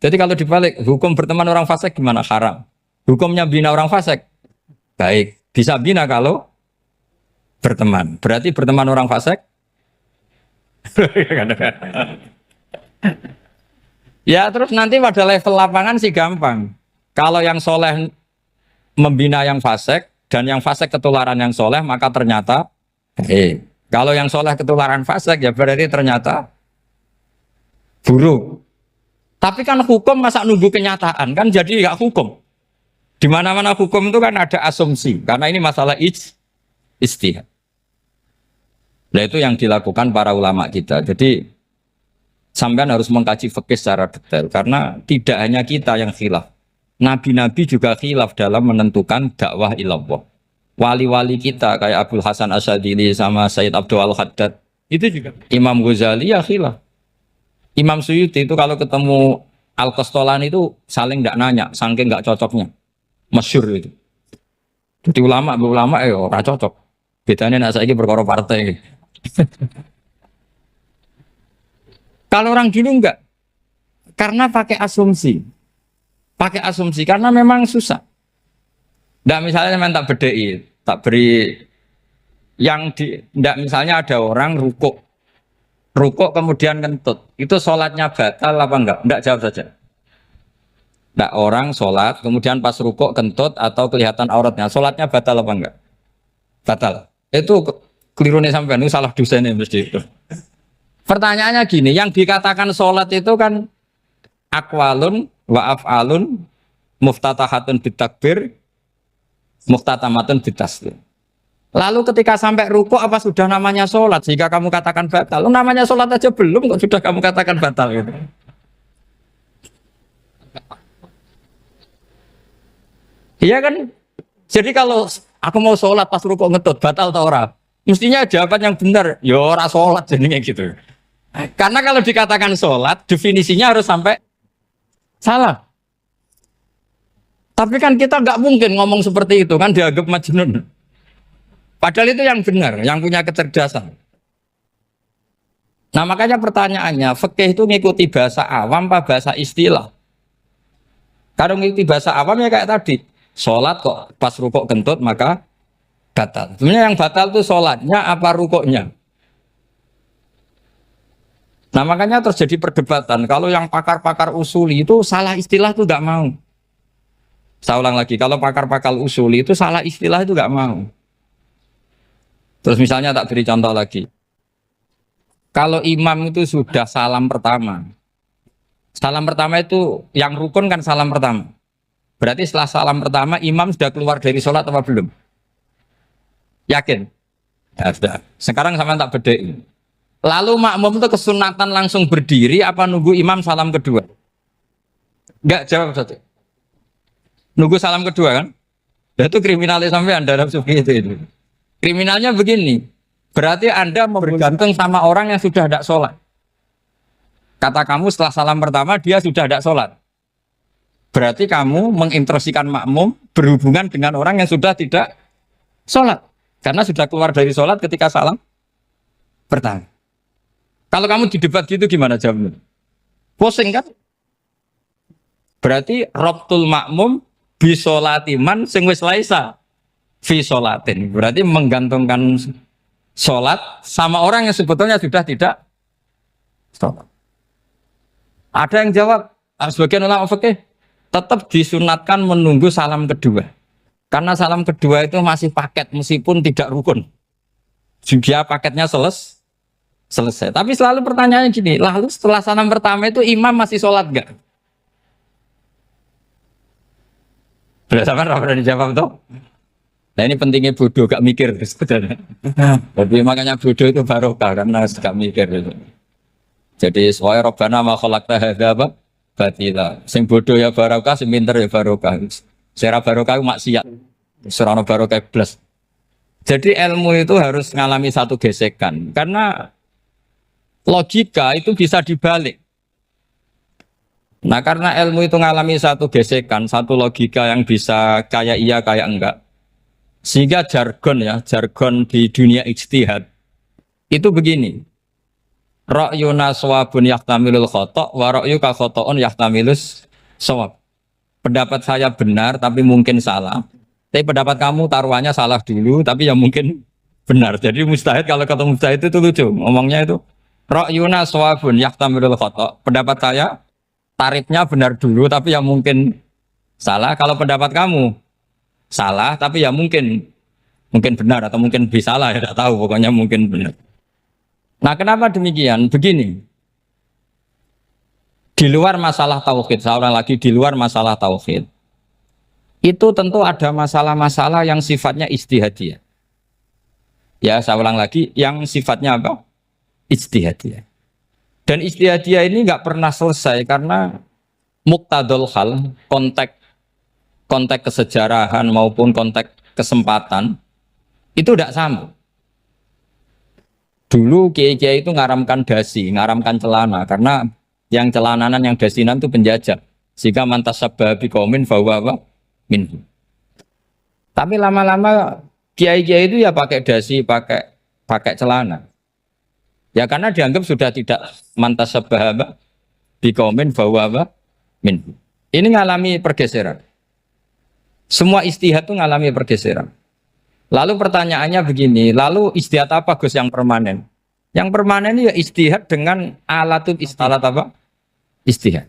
Jadi kalau dibalik, hukum berteman orang fasik gimana? Haram. Hukumnya bina orang fasik? Baik. Bisa bina kalau berteman. Berarti berteman orang fasik? Ya terus nanti pada level lapangan sih gampang. Kalau yang soleh membina yang fasik dan yang fasik ketularan yang soleh, maka ternyata kalau yang soleh ketularan fasik ya berarti ternyata buruk. Tapi kan hukum masa nunggu kenyataan kan jadi nggak hukum. Di mana-mana hukum itu kan ada asumsi karena ini masalah ijtihad. Nah itu yang dilakukan para ulama kita. Jadi sampean harus mengkaji fikih secara detail karena tidak hanya kita yang khilaf. Nabi-nabi juga khilaf dalam menentukan dakwah ilallah. Wali-wali kita kayak Abdul Hasan Asyadili sama Sayyid Abdul Al-Haddad itu juga. Imam Ghazali ya khilaf. Imam Suyuti itu kalau ketemu Al-Qastolani itu saling tidak nanya, saking nggak cocoknya. Masyhur itu. Jadi ulama ora cocok. Bedanya nak saiki perkara partai. Kalau orang dulu enggak. Karena pakai asumsi. Pakai asumsi karena memang susah. Nggak misalnya memang tak bedai, tak beri yang di nggak misalnya ada orang rukuk kemudian kentut. Itu sholatnya batal apa enggak? Enggak, jawab saja. Enggak, orang sholat kemudian pas rukuk kentut atau kelihatan auratnya, sholatnya batal apa enggak? Batal. Itu keliru nih sampai ini salah dosennya mesti itu. Pertanyaannya gini, yang dikatakan sholat itu kan aqwalun wa af'alun muftatahatun bitakbir muftatamatun bitaslim. Lalu ketika sampai rukuk apa sudah namanya sholat sehingga kamu katakan batal? Namanya sholat aja belum kok sudah kamu katakan batal gitu. Iya kan? Jadi kalau aku mau sholat pas rukuk ngetut batal atau ora? Mestinya jawaban yang benar, ya ora sholat jadinya gitu. Karena kalau dikatakan sholat definisinya harus sampai salah. Tapi kan kita nggak mungkin ngomong seperti itu kan dianggap majnun. Padahal itu yang benar, yang punya kecerdasan. Nah makanya pertanyaannya, fikih itu ngikuti bahasa awam apa bahasa istilah? Kalau ngikuti bahasa awam ya kayak tadi, sholat kok pas rukuk kentut maka batal. Sebenarnya yang batal itu sholatnya apa rukuknya? Nah makanya terjadi perdebatan. Kalau yang pakar-pakar usuli itu salah istilah itu nggak mau. Saya ulang lagi, kalau pakar-pakar usuli itu salah istilah itu nggak mau. Terus misalnya tak beri contoh lagi. Kalau imam itu sudah salam pertama. Salam pertama itu yang rukun kan salam pertama. Berarti setelah salam pertama imam sudah keluar dari sholat apa belum? Yakin? Ya, sudah. Sekarang sama tak bedain. Lalu makmum itu kesunatan langsung berdiri apa nunggu imam salam kedua? Enggak, jawab satu. Nunggu salam kedua kan? Ya, itu kriminalis sampai Anda itu. Kriminalnya begini. Berarti Anda bergantung sama orang yang sudah tidak sholat. Kata kamu setelah salam pertama dia sudah tidak sholat. Berarti kamu menginstruksikan makmum berhubungan dengan orang yang sudah tidak sholat. Karena sudah keluar dari sholat ketika salam pertama. Kalau kamu di debat gitu gimana jawabnya? Pusing kan? Berarti robtul makmum bisolatiman sing wis laisa fi sholatin. Berarti menggantungkan sholat sama orang yang sebetulnya sudah tidak sholat. Ada yang jawab, sebagian ulama fikih tetap disunatkan menunggu salam kedua. Karena salam kedua itu masih paket meskipun tidak rukun. Juga paketnya selesai. Tapi selalu pertanyaannya gini, lalu setelah salam pertama itu imam masih sholat gak? Berdasarkan apa yang dijawab tuh? Nah ini pentingnya bodoh, gak mikir sebenarnya. Jadi makanya bodoh itu barokah karena gak mikir itu. Jadi soalnya Rabbana ma khalaqta hadza apa? Batila. Sing bodoh ya barokah, sing pinter ya barokah. Secara barokah itu maksiat. Serana barokah plus. Jadi ilmu itu harus mengalami satu gesekan karena logika itu bisa dibalik. Nah karena ilmu itu mengalami satu gesekan, satu logika yang bisa kayak iya kayak enggak. Sehingga jargon di dunia ijtihad itu begini. Ra'yuna shawabun yahtamilul khata' wa ra'yuka khata'un yahtamilus shawab. Pendapat saya benar tapi mungkin salah. Tapi pendapat kamu taruhannya salah dulu tapi ya mungkin benar. Jadi mustahid kalau kata mustahid itu lucu. Ngomongnya itu ra'yuna shawabun yahtamilul khata'. Pendapat saya tarifnya benar dulu tapi ya mungkin salah. Kalau pendapat kamu salah tapi ya mungkin benar atau mungkin bisa salah ya tidak tahu pokoknya mungkin benar. Nah kenapa demikian? Begini, di luar masalah tauhid, saya ulang lagi di luar masalah tauhid itu tentu ada masalah-masalah yang sifatnya ijtihadiyah. Ya saya ulang lagi yang sifatnya apa? Ijtihadiyah. Dan ijtihadiyah ini nggak pernah selesai karena muqtadul hal, konteks kesejarahan maupun konteks kesempatan itu tidak sama. Dulu kiai-kiai itu ngaramkan dasi, ngaramkan celana karena yang celananan yang dasinan itu penjajah. Sehingga mantas sabbabi qaumin fahuwa minhu. Tapi lama-lama kiai-kiai itu ya pakai dasi, pakai celana. Ya karena dianggap sudah tidak mantas sabbabi qaumin fahuwa minhu. Ini ngalami pergeseran. Semua istihad itu ngalami pergeseran. Lalu pertanyaannya begini, lalu istihad apa Gus yang permanen? Yang permanen ya istihad dengan alat apa? Istihad.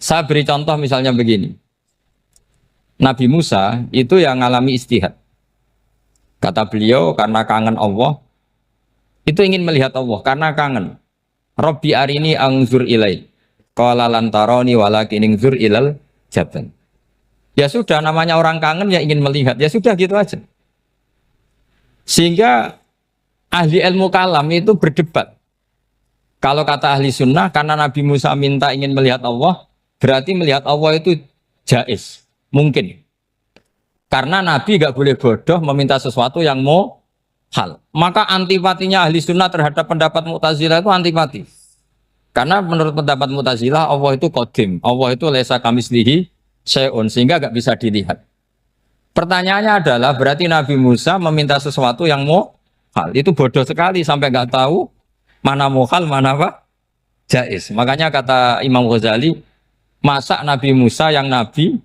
Saya beri contoh misalnya begini. Nabi Musa itu yang ngalami istihad. Kata beliau karena kangen Allah, itu ingin melihat Allah karena kangen. Rabbi arini anzur ilai. Qala lan tarani walakin anzur ilal jabal. Ya sudah namanya orang kangen ya ingin melihat. Ya sudah gitu aja. Sehingga ahli ilmu kalam itu berdebat. Kalau kata ahli sunnah, karena Nabi Musa minta ingin melihat Allah, berarti melihat Allah itu jaiz, mungkin. Karena Nabi gak boleh bodoh meminta sesuatu yang hal. Maka antipatinya ahli sunnah terhadap pendapat Mu'tazilah itu antipati. Karena menurut pendapat Mu'tazilah, Allah itu qadim, Allah itu laisa kamislihi syai'un, sehingga gak bisa dilihat. Pertanyaannya adalah berarti Nabi Musa meminta sesuatu yang hal itu bodoh sekali sampai nggak tahu mana hal mana apa jaiz. Makanya kata Imam Ghazali, masa Nabi Musa yang Nabi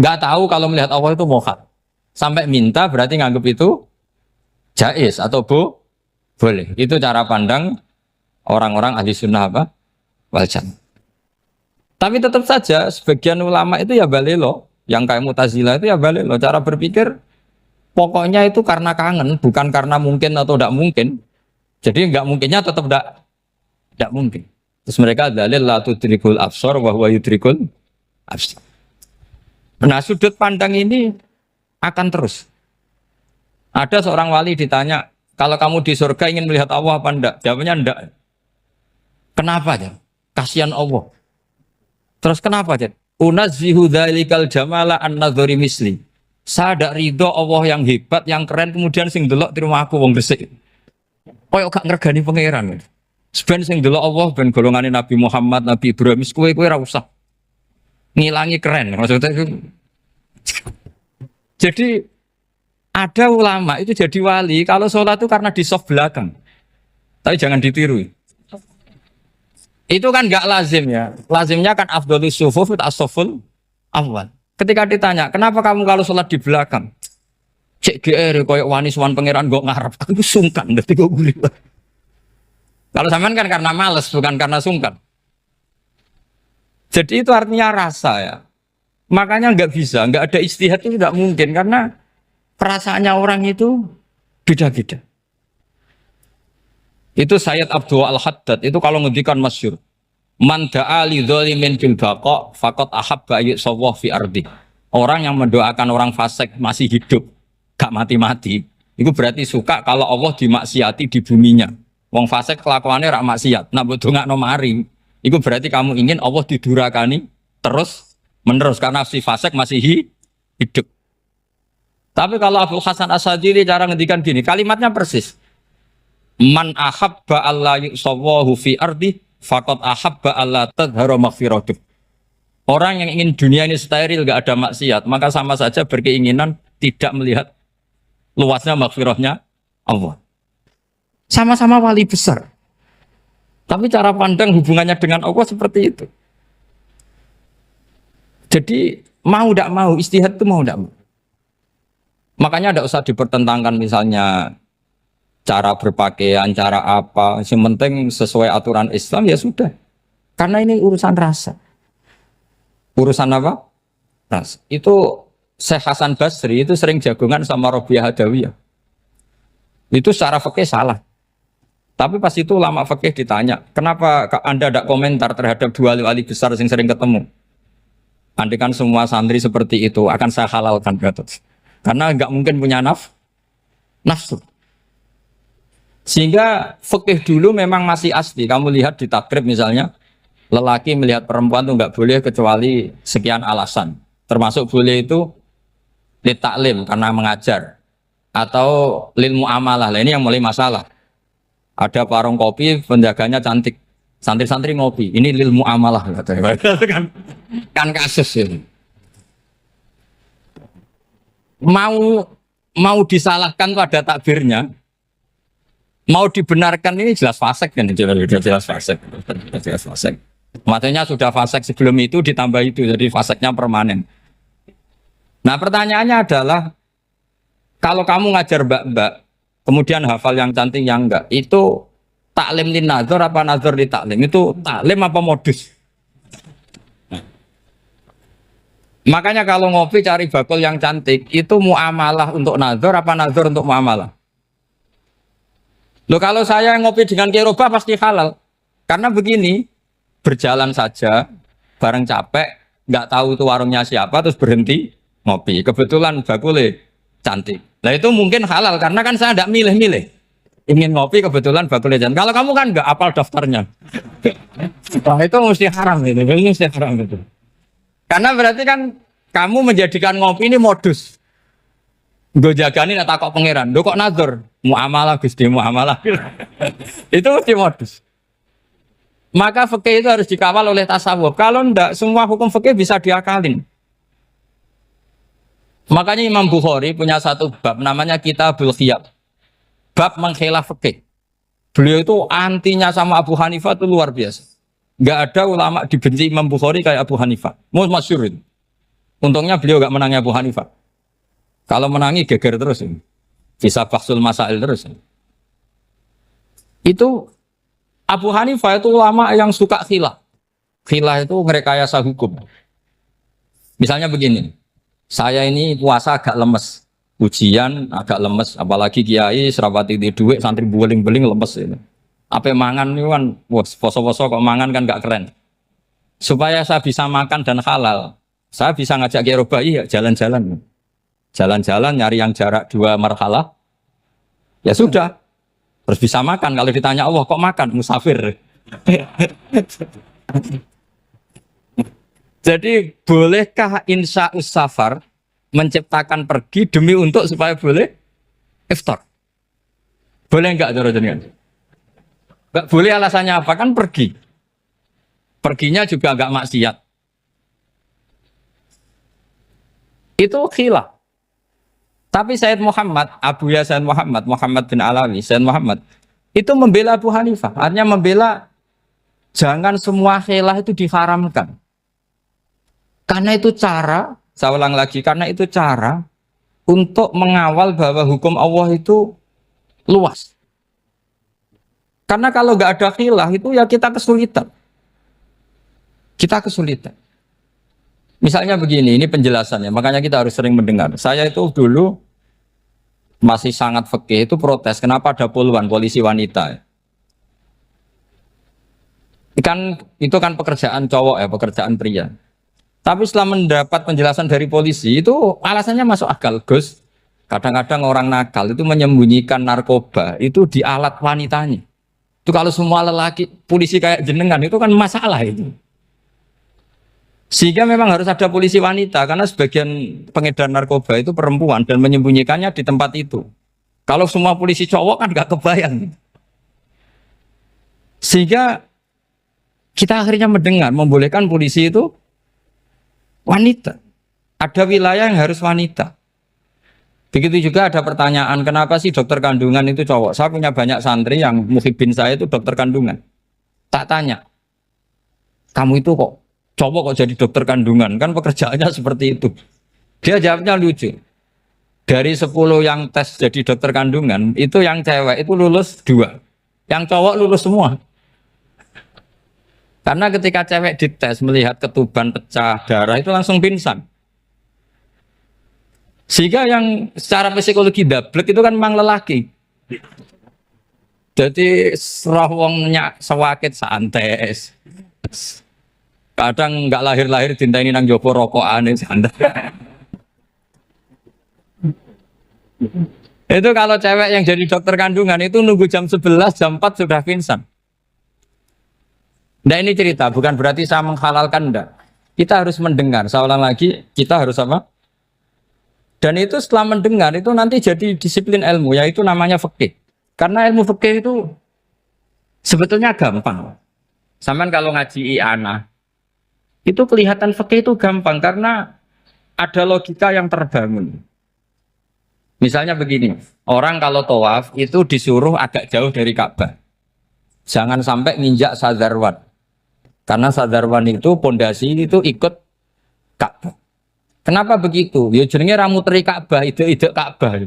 nggak tahu kalau melihat Allah itu hal sampai minta berarti nganggap itu jaiz atau boleh. Itu cara pandang orang-orang ahli sunnah apa wal jamaah. Tapi tetap saja sebagian ulama itu ya balelo. Yang kayak Mu'tazilah itu ya balik loh cara berpikir pokoknya itu karena kangen bukan karena mungkin atau tidak mungkin. Jadi nggak mungkinnya tetap tidak mungkin. Terus mereka dalil la tudrikul absar wa huwa yudrikul absar. Nah sudut pandang ini akan terus. Ada seorang wali ditanya Kalau kamu di surga ingin melihat Allah apa enggak? Jawabannya enggak. Kenapa ya? Kasihan Allah. Terus kenapa ya? Unazzihu dzalikal jamala an nadhari misli. Saya tidak ridho Allah yang hebat, yang keren, kemudian sing delok di rumah aku wong resik. Koyok gak ngergani pangeran. Sebenarnya sing delok Allah ben golongane Nabi Muhammad, Nabi Ibrahim, kowe ra usah ngilangi keren. Maksudnya itu. Jadi ada ulama itu jadi wali kalau sholat itu karena di soft belakang. Tapi jangan ditiru. Itu kan nggak lazim ya. Lazimnya kan afdhalus sufuf as-saful awal. Ketika ditanya, kenapa kamu kalau sholat di belakang? Cek GR koyok wani suwan pangeran gak ngarep. Aku sungkan dadi kok guli. Kalau sampean kan karena males bukan karena sungkan. Jadi itu artinya rasa ya. Makanya nggak bisa, nggak ada ijtihad itu tidak mungkin karena perasaannya orang itu beda-beda. Itu Sayyid Abdul Al-Haddad itu kalau ngendikan masyhur. Man da'a li dzalimin bil baqa faqad ahabba yusawwah fi ardi. Orang yang mendoakan orang fasik masih hidup, gak mati-mati, itu berarti suka kalau Allah dimaksiati di buminya. Wong fasik kelakuannya rak maksiat, nak mbok dongakno mari. Itu berarti kamu ingin Allah didurakani terus menerus karena si fasik masih hidup. Tapi kalau Abu Hasan As-Sadili cara ngendikan gini, kalimatnya persis. Man ahabba alla yusawwahu fi ardi faqad ahabba alla tadhara maghfiratuh. Orang yang ingin dunia ini steril gak ada maksiat, maka sama saja berkeinginan tidak melihat luasnya maghfirahnya Allah. Sama-sama wali besar. Tapi cara pandang hubungannya dengan Allah seperti itu. Jadi mau tidak mau, ijtihad itu mau tidak mau. Makanya tidak usah dipertentangkan misalnya cara berpakaian, cara apa. Yang penting sesuai aturan Islam ya sudah. Karena ini urusan rasa. Urusan apa? Rasa. Itu Syekh Hasan Basri itu sering jagongan sama Robiah Hadawiyah. Itu secara fikih salah. Tapi pas itu ulama fikih ditanya, kenapa Anda tidak komentar terhadap dua wali besar yang sering ketemu? Andai kan semua santri seperti itu akan saya halalkan, karena nggak mungkin punya nafsu. Sehingga fikih dulu memang masih asli. Kamu lihat di takrib misalnya, lelaki melihat perempuan itu nggak boleh kecuali sekian alasan. Termasuk boleh itu li taklim karena mengajar atau lil muamalah. Lah ini yang mulai masalah. Ada warung kopi, penjaganya cantik. Santri-santri ngopi, ini lil muamalah kan kasus ini. Mau disalahkan pada takbirnya, mau dibenarkan ini jelas fasik kan, jelas fasik. Maksudnya sudah fasik sebelum itu ditambah itu, jadi fasiknya permanen. Nah pertanyaannya adalah, kalau kamu ngajar mbak-mbak, kemudian hafal yang cantik yang enggak, itu taklim li nazar apa nazar li taklim? Itu taklim apa modus? Makanya kalau ngopi cari bakul yang cantik, itu muamalah untuk nazar apa nazar untuk muamalah? Loh kalau saya ngopi dengan kiroba pasti halal. Karena begini, berjalan saja, bareng capek, nggak tahu itu warungnya siapa, terus berhenti ngopi. Kebetulan bakulnya cantik. Nah itu mungkin halal, karena kan saya tidak milih-milih. Ingin ngopi kebetulan bakulnya cantik. Kalau kamu kan nggak apal daftarnya. Wah itu mesti haram itu, mesti haram itu. Karena berarti kan kamu menjadikan ngopi ini modus. Gue jagani nak takok pangeran. Lo kok nazar? Muamalah Gusti, muamalah. Itu mesti modus. Maka fikih itu harus dikawal oleh tasawuf. Kalau enggak, semua hukum fikih bisa diakalin. Makanya Imam Bukhari punya satu bab namanya Kitabul Khiyab. Bab mengkhilaf fikih. Beliau itu antinya sama Abu Hanifah itu luar biasa. Enggak ada ulama dibenci Imam Bukhari kayak Abu Hanifah. Masyhur itu. Untungnya beliau enggak menangi Abu Hanifah. Kalau menangi geger terus. Bisa bahsul masail terus. Itu Abu Hanifah itu ulama yang suka khilaf. Khilaf itu merekayasa hukum. Misalnya begini. Saya ini puasa agak lemes. Ujian agak lemes. Apalagi kiai serapati di duit santri beling-beling lemes ini. Apa mangan itu kan, poso-poso kok mangan kan gak keren. Supaya saya bisa makan dan halal, saya bisa ngajak kiai Robai ya jalan-jalan. Jalan-jalan nyari yang jarak 2 marhalah. Ya sudah, Terus bisa makan. Kalau ditanya Allah kok makan? Musafir. Jadi bolehkah insya'us safar menciptakan pergi demi untuk supaya boleh iftar? Boleh enggak cara jenengan? Enggak boleh, alasannya apa? Kan pergi. Perginya juga enggak maksiat. Itu khilaf. Tapi Sayyid Muhammad, Abuya Sayyid Muhammad, Muhammad bin Alawi, Sayyid Muhammad itu membela Abu Hanifah. Artinya membela jangan semua khilaf itu diharamkan. Karena itu cara, saya ulang lagi, karena itu cara untuk mengawal bahwa hukum Allah itu luas. Karena kalau nggak ada khilaf itu ya kita kesulitan. Kita kesulitan. Misalnya begini, ini penjelasannya, makanya kita harus sering mendengar. Saya itu dulu masih sangat fikih itu protes, kenapa ada puluhan polisi wanita? Itu kan pekerjaan cowok ya, pekerjaan pria. Tapi setelah mendapat penjelasan dari polisi itu alasannya masuk akal, Gus. Kadang-kadang orang nakal itu menyembunyikan narkoba itu di alat wanitanya. Itu kalau semua lelaki polisi kayak jenengan itu kan masalah itu. Sehingga memang harus ada polisi wanita karena sebagian pengedar narkoba itu perempuan dan menyembunyikannya di tempat itu. Kalau semua polisi cowok kan nggak kebayang. Sehingga kita akhirnya mendengar membolehkan polisi itu wanita. Ada wilayah yang harus wanita. Begitu juga ada pertanyaan, kenapa sih dokter kandungan itu cowok? Saya punya banyak santri yang muhibin saya itu dokter kandungan. Tak tanya, kamu itu kok cowok kok jadi dokter kandungan? Kan pekerjaannya seperti itu. Dia jawabnya lucu. Dari 10 yang tes jadi dokter kandungan, itu yang cewek itu lulus 2. Yang cowok lulus semua. Karena ketika cewek dites melihat ketuban pecah darah itu langsung pingsan. Sehingga yang secara psikologi dablek itu kan memang lelaki. Jadi serawongnya sewakit santes. Kadang nggak lahir-lahir dinteni nang jopo rokokan santai. Itu kalau cewek yang jadi dokter kandungan itu nunggu jam 11, jam 4 sudah pingsan. Nah ini cerita, bukan berarti saya menghalalkan, enggak. Kita harus mendengar, saya ulang lagi, kita harus apa? Dan itu setelah mendengar, itu nanti jadi disiplin ilmu, yaitu namanya fikih. Karena ilmu fikih itu sebetulnya gampang. Sampean kalau ngaji i'anah, itu kelihatan fikih itu gampang, karena ada logika yang terbangun. Misalnya begini, orang kalau tawaf itu disuruh agak jauh dari Ka'bah. Jangan sampai nginjak sadarwan. Karena sadarwan itu pondasi itu ikut Ka'bah. Kenapa begitu? Ya jenenge ra muteri Ka'bah, ide-ide Ka'bah.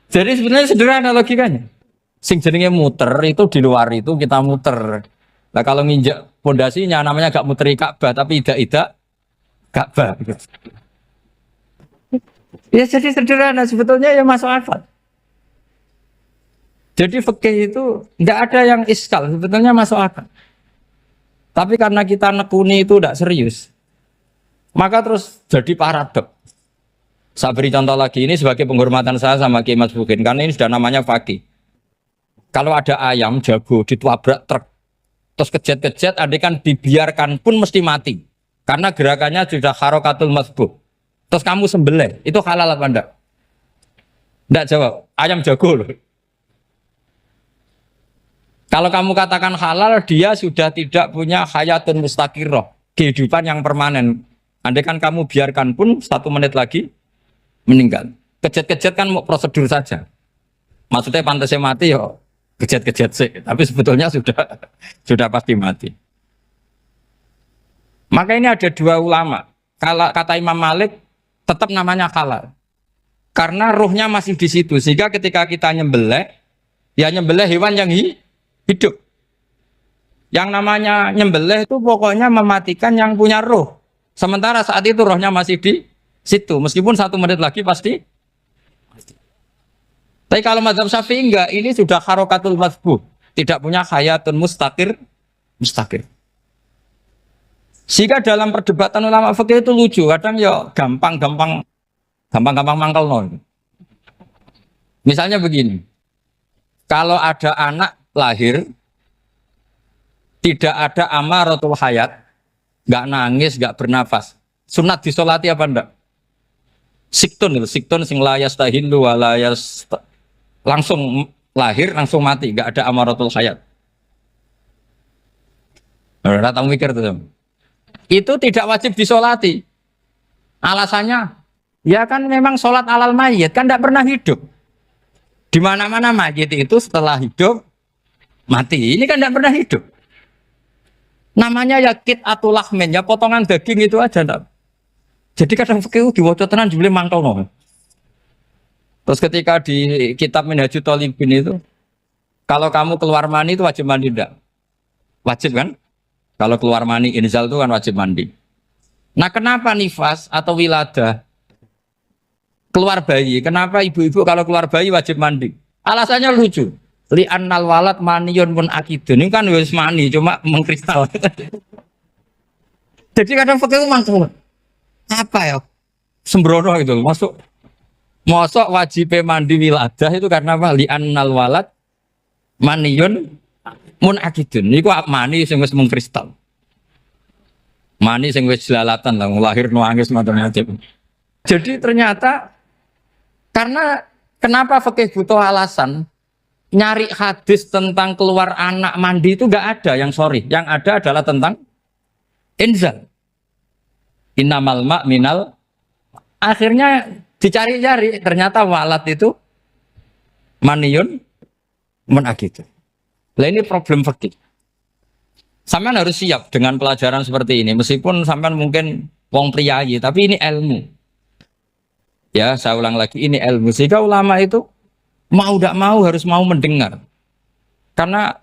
Jadi sebenarnya sederhana logikanya. Sing jenenge muter itu di luar itu kita muter. Nah kalau nginjak pondasinya namanya gak muteri Ka'bah tapi ide-ide Ka'bah. Ya jadi sederhana sebetulnya ya masuk akal. Jadi fikih itu tidak ada yang iskal, sebetulnya masuk akal. Tapi karena kita nekuni itu tidak serius, maka terus jadi paradok. Saya beri contoh lagi, ini sebagai penghormatan saya sama Kiai Mas Bukin, karena ini sudah namanya fakih. Kalau ada ayam jago ditabrak truk, terus kejet-kejet, adekan dibiarkan pun mesti mati. Karena gerakannya sudah harokatul masbuh. Terus kamu sembelih, itu halal apa enggak? Enggak jawab, ayam jago loh. Kalau kamu katakan halal, dia sudah tidak punya hayatun mustaqirroh, kehidupan yang permanen. Andai kan kamu biarkan pun 1 menit lagi meninggal. Kejet-kejet kan mau prosedur saja. Maksudnya pantasnya mati ya kejet-kejet sih, tapi sebetulnya sudah pasti mati. Maka ini ada 2 ulama. Kalau kata Imam Malik tetap namanya halal. Karena ruhnya masih di situ, sehingga ketika kita nyembelih, ya nyembelih hewan yang hidup. Yang namanya nyembelih itu pokoknya mematikan yang punya roh. Sementara saat itu rohnya masih di situ. Meskipun 1 menit lagi pasti. Tapi kalau mazhab Syafi'i enggak, ini sudah harokatul masbuh. Tidak punya hayatun mustaqir. Sehingga dalam perdebatan ulama fikih itu lucu. Kadang ya gampang mangkel. Misalnya begini. Kalau ada anak lahir, tidak ada amaratul hayat, nggak nangis, nggak bernafas. Sunat disolati apa enggak? Siktun itu, siktun sing layas tahindu walayas langsung lahir langsung mati, nggak ada amaratul hayat. Ora tahu mikir tuh. Itu tidak wajib disolati. Alasannya, ya kan memang sholat alal mayit kan tidak pernah hidup. Di mana-mana mayit itu setelah hidup mati. Ini kan tidak pernah hidup. Namanya ya qit'atul lahmin, ya potongan daging itu aja enggak. Jadi kadang fikih diwaca tenan jebule mangkelno. Terus ketika di kitab Minhajul Thalibin itu, kalau kamu keluar mani itu wajib mandi enggak? Wajib kan? Kalau keluar mani inzal itu kan wajib mandi. Nah, kenapa nifas atau wiladah keluar bayi? Kenapa ibu-ibu kalau keluar bayi wajib mandi? Alasannya lucu. Li annal walad maniyun pun akidun. Ini kan wis mani cuma mengkristal. Jadi kadang fikih mangkel. Apa ya? Sembrono gitu. Masuk wajib mandi wiladah itu karena apa? Li annal walad maniyun mun akidun. Niku mani sing wis mengkristal. Mani sing wis jelalatan lah lahir nangis macam-macam. Jadi ternyata karena kenapa fikih butuh alasan? Nyari hadis tentang keluar anak mandi itu enggak ada yang sorry. Yang ada adalah tentang inzal. Innamal ma' minal. Akhirnya dicari-cari ternyata walad itu maniyun menakid. Lah ini problem fikih. Sampean harus siap dengan pelajaran seperti ini. Meskipun sampean mungkin wong priayi, tapi ini ilmu. Ya, saya ulang lagi, ini ilmu. Sehingga ulama itu mau tidak mau harus mau mendengar. Karena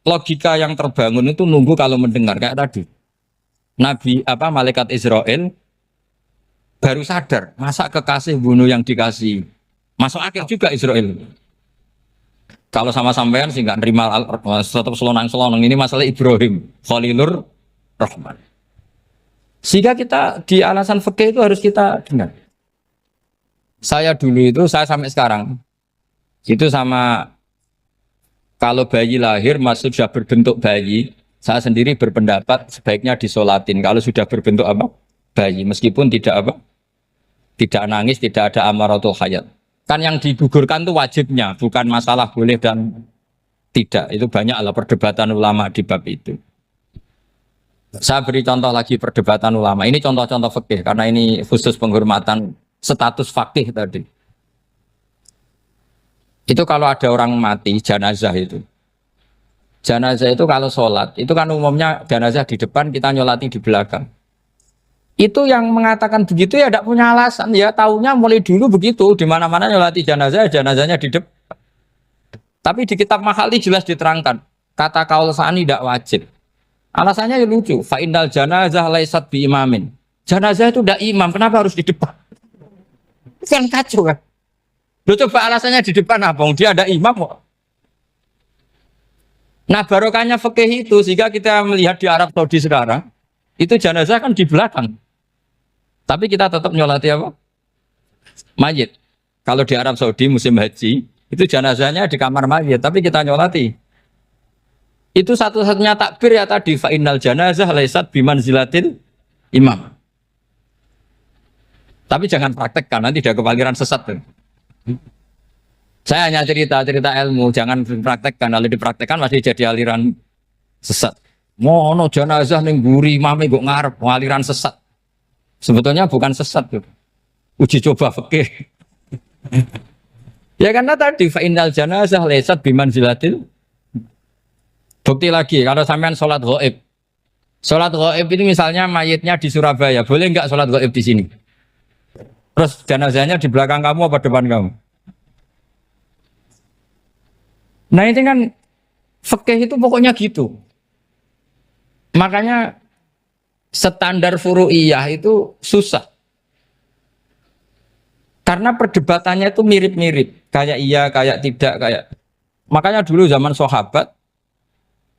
logika yang terbangun itu nunggu kalau mendengar kayak tadi. Nabi malaikat Israel baru sadar, masa kekasih bunuh yang dikasih. Masuk akal juga Israel. Kalau sama sampean sih nggak nerima tetap selonang-selonang ini masalah Ibrahim Khalilur Rahman. Sehingga kita di alasan fikih itu harus kita dengar. Saya dulu itu, saya sampai sekarang itu sama kalau bayi lahir masih sudah berbentuk bayi, saya sendiri berpendapat sebaiknya disolatin kalau sudah berbentuk bayi, meskipun tidak tidak nangis, tidak ada amaratul hayat. Kan yang digugurkan itu wajibnya, bukan masalah boleh dan tidak. Itu banyaklah perdebatan ulama di bab itu. Saya beri contoh lagi perdebatan ulama. Ini contoh-contoh fikih karena ini khusus penghormatan status fakih tadi. Itu kalau ada orang mati, jenazah itu. Jenazah itu kalau sholat, itu kan umumnya jenazah di depan, kita nyolati di belakang. Itu yang mengatakan begitu ya tidak punya alasan, ya taunya mulai dulu begitu, di mana-mana nyolati jenazah, jenazahnya di depan. Tapi di kitab Makhali jelas diterangkan, kata kaul sani tidak wajib. Alasannya ya lucu, fa innal janazah laisat bi imamin. Jenazah itu tidak imam, kenapa harus di depan? Kan kacau kan? Lu coba alasannya di depan apa? Dia ada imam kok. Nah barokahnya fikih itu sehingga kita melihat di Arab Saudi sekarang itu jenazah kan di belakang. Tapi kita tetap nyolati apa? Mayit. Kalau di Arab Saudi musim haji itu jenazahnya di kamar mayit, tapi kita nyolati. Itu satu-satunya takbir ya tadi fa innal janazah laisat bimanzilatil imam. Tapi jangan praktekkan, nanti dia kepaliran sesat. Saya hanya cerita ilmu, jangan dipraktekkan. Kalau dipraktekkan masih jadi aliran sesat. Mono jenazah ning mburi imame kok ngarep aliran sesat. Sebetulnya bukan sesat tuh. Uji coba fikih. Ya karena tadi fa innal janazah laisat bimanzilatil. Bukti lagi kalau sampean sholat ghaib. Sholat ghaib itu misalnya mayitnya di Surabaya, boleh enggak sholat ghaib di sini? Terus jenazahnya di belakang kamu apa depan kamu? Nah ini kan fikih itu pokoknya gitu. Makanya standar furu'iyah itu susah. Karena perdebatannya itu mirip-mirip. Kayak iya, kayak tidak, kayak. Makanya dulu zaman sahabat,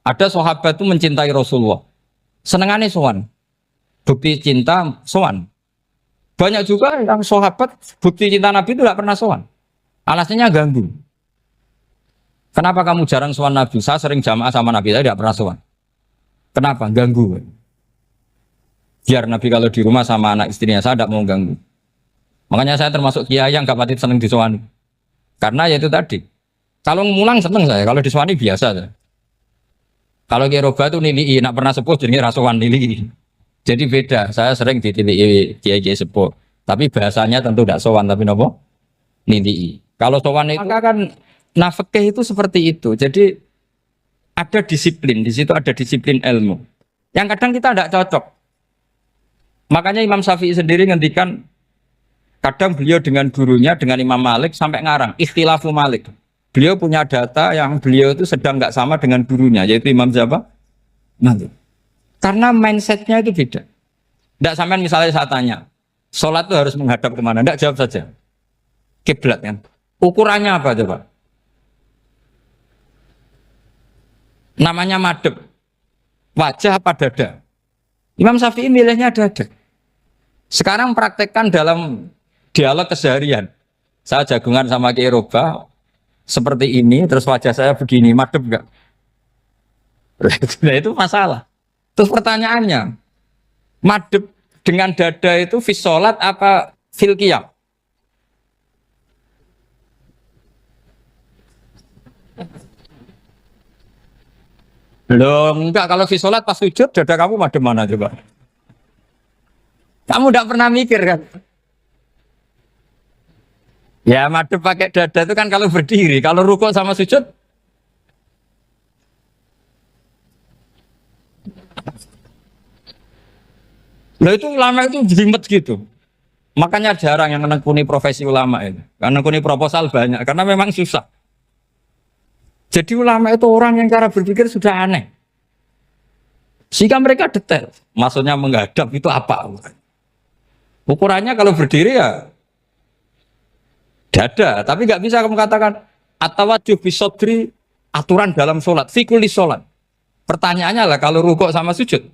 ada sahabat itu mencintai Rasulullah. Senengannya sowan. Bukti cinta sowan. Banyak juga yang sahabat bukti cinta Nabi itu tidak pernah sowan. Alasannya ganggu. Kenapa kamu jarang sowan Nabi? Saya sering jamaah sama Nabi, saya tidak pernah sowan. Kenapa? Ganggu. Biar Nabi kalau di rumah sama anak istrinya, saya tidak mau ganggu. Makanya saya termasuk kiai yang gak pati seneng disowani. Karena ya itu tadi. Kalau ngulang seneng saya, kalau disowani biasa saya. Kalau kiai roba itu nilai, nak pernah sepuh jadi rasuan nilai. Jadi beda, saya sering ditilii kiai-kiai sepuh. Tapi bahasanya tentu tidak sowan, tapi nopo nilai. Kalau sowan itu maka kan nafkah itu seperti itu. Jadi ada disiplin, di situ ada disiplin ilmu. Yang kadang kita tidak cocok. Makanya Imam Syafi'i sendiri ngendikan kadang beliau dengan gurunya, dengan Imam Malik sampai ngarang ikhtilafu Malik. Beliau punya data yang beliau itu sedang nggak sama dengan gurunya, yaitu Imam siapa? Malik. Karena mindsetnya itu beda. Tidak sampai misalnya saya tanya, sholat itu harus menghadap kemana? Tidak, jawab saja. Kiblat kan. Ukurannya apa coba? Namanya madhep. Wajah apa dada? Imam Syafi'i milihnya dada. Sekarang praktekkan dalam dialog keseharian. Saya jagungan sama Kiai Roba seperti ini, terus wajah saya begini, madhep enggak? Nah, itu masalah. Terus pertanyaannya, madhep dengan dada itu fis sholat apa fil qiyam? Loh, enggak, kalau fis sholat pas sujud dada kamu madhep mana coba? Kamu enggak pernah mikir kan? Ya madhep pakai dada itu kan kalau berdiri, kalau rukuk sama sujud. Loh itu ulama itu jelimet gitu. Makanya jarang yang menekuni profesi ulama itu. Karena menekuni proposal banyak, karena memang susah. Jadi ulama itu orang yang cara berpikir sudah aneh. Sehingga mereka detail. Maksudnya menghadap itu apa? Ukurannya kalau berdiri ya dada, tapi nggak bisa kamu katakan atawajjuh bisodri aturan dalam sholat, fikuli sholat. Pertanyaannya lah kalau rukuk sama sujud,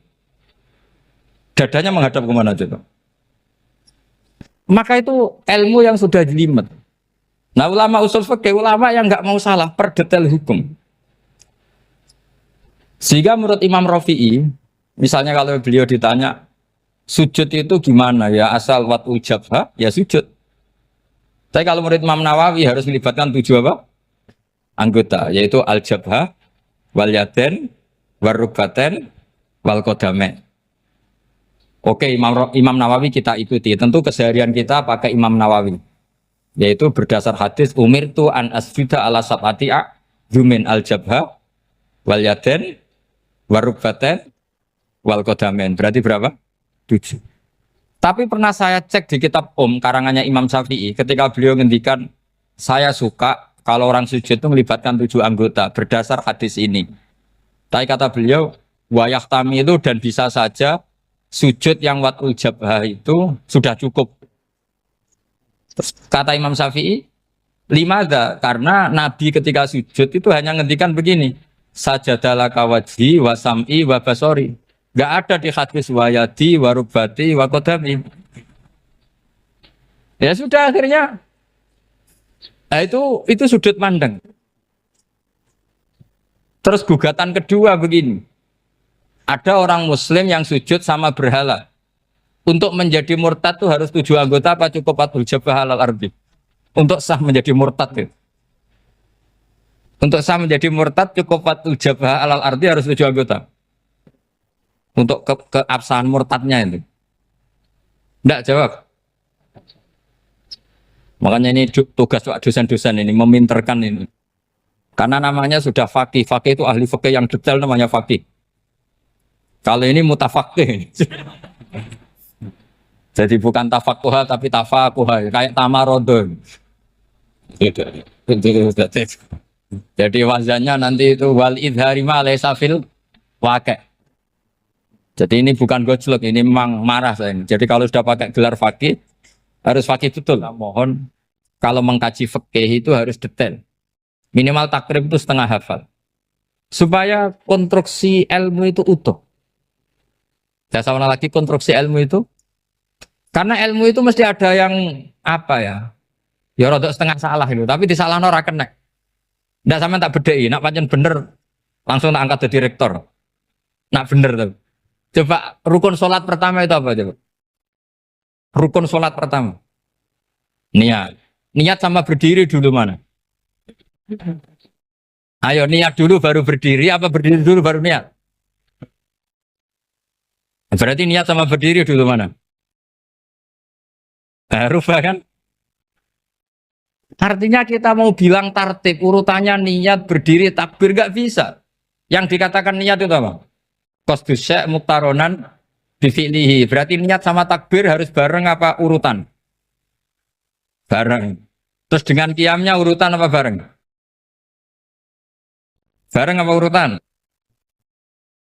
dadanya menghadap kemana coba? Maka itu ilmu yang sudah jelimet. Nah ulama usul fikih, ulama yang nggak mau salah per detail hukum. Sehingga menurut Imam Rafi'i, misalnya kalau beliau ditanya sujud itu gimana ya, asal watul jabha ya sujud. Tapi kalau murid Imam Nawawi harus melibatkan 7 apa? Anggota, yaitu al-jabha, wal yaden, wal rukbaten, wal qadamain. Oke, Imam Nawawi kita ikuti. Tentu keseharian kita pakai Imam Nawawi. Yaitu berdasar hadis umirtu an asjuda ala sab'ati a'zumin al-jabha, wal yaden, wal rukbaten, wal qadamain. Berarti berapa? 7. Tapi pernah saya cek di kitab karangannya Imam Syafi'i, ketika beliau ngendikan saya suka kalau orang sujud itu melibatkan 7 anggota berdasar hadis ini. Tapi kata beliau wayahtami itu dan bisa saja sujud yang watul jabhah itu sudah cukup. Terus kata Imam Syafi'i, limada, karena Nabi ketika sujud itu hanya ngendikan begini, sajadalaka wajhi wa sam'i wa basori. Gak ada di hadis wayadi, warubati, wakodami. Ya sudah akhirnya. Nah, itu sudut pandang. Terus gugatan kedua begini. Ada orang Muslim yang sujud sama berhala. Untuk menjadi murtad itu harus 7 anggota apa cukup watul jabah alal ardi? Untuk sah menjadi murtad itu. Untuk sah menjadi murtad cukup watul jabah alal ardi harus 7 anggota. Untuk keabsahan murtadnya itu. Tidak jawab. Makanya ini tugas dosen-dosen ini meminterkan ini. Karena namanya sudah faqih. Faqih itu ahli fikih yang detail namanya faqih. Kalau ini mutafaqih. Jadi bukan tafakuha tapi tafakuha. Kayak tamarodon. Jadi wazannya nanti itu wal idhari ma laysa fil waqi'. Jadi ini bukan gojlok, ini memang marah saya ini. Jadi kalau sudah pakai gelar fakih, harus fakih betul. Nah, mohon kalau mengkaji fikih itu harus detail. Minimal takrib itu setengah hafal. Supaya konstruksi ilmu itu utuh. Saya sama lagi konstruksi ilmu itu. Karena ilmu itu mesti ada yang apa ya? Ya rodok setengah salah itu, tapi disalahno ora kena. Ndak sampean tak bedheki, nak pancen bener langsung tak angkat jadi rektor. Nak bener tuh. Coba rukun sholat pertama itu apa coba? Rukun sholat pertama. Niat. Niat sama berdiri dulu mana? Ayo niat dulu baru berdiri apa berdiri dulu baru niat? Berarti niat sama berdiri dulu mana? Rubah kan? Artinya kita mau bilang tartib urutannya niat berdiri takbir gak bisa. Yang dikatakan niat itu apa? Qasdus syai' muktaronan bifi'lihi. Berarti niat sama takbir harus bareng apa urutan? Bareng. Terus dengan qiyamnya urutan apa bareng? Bareng apa urutan?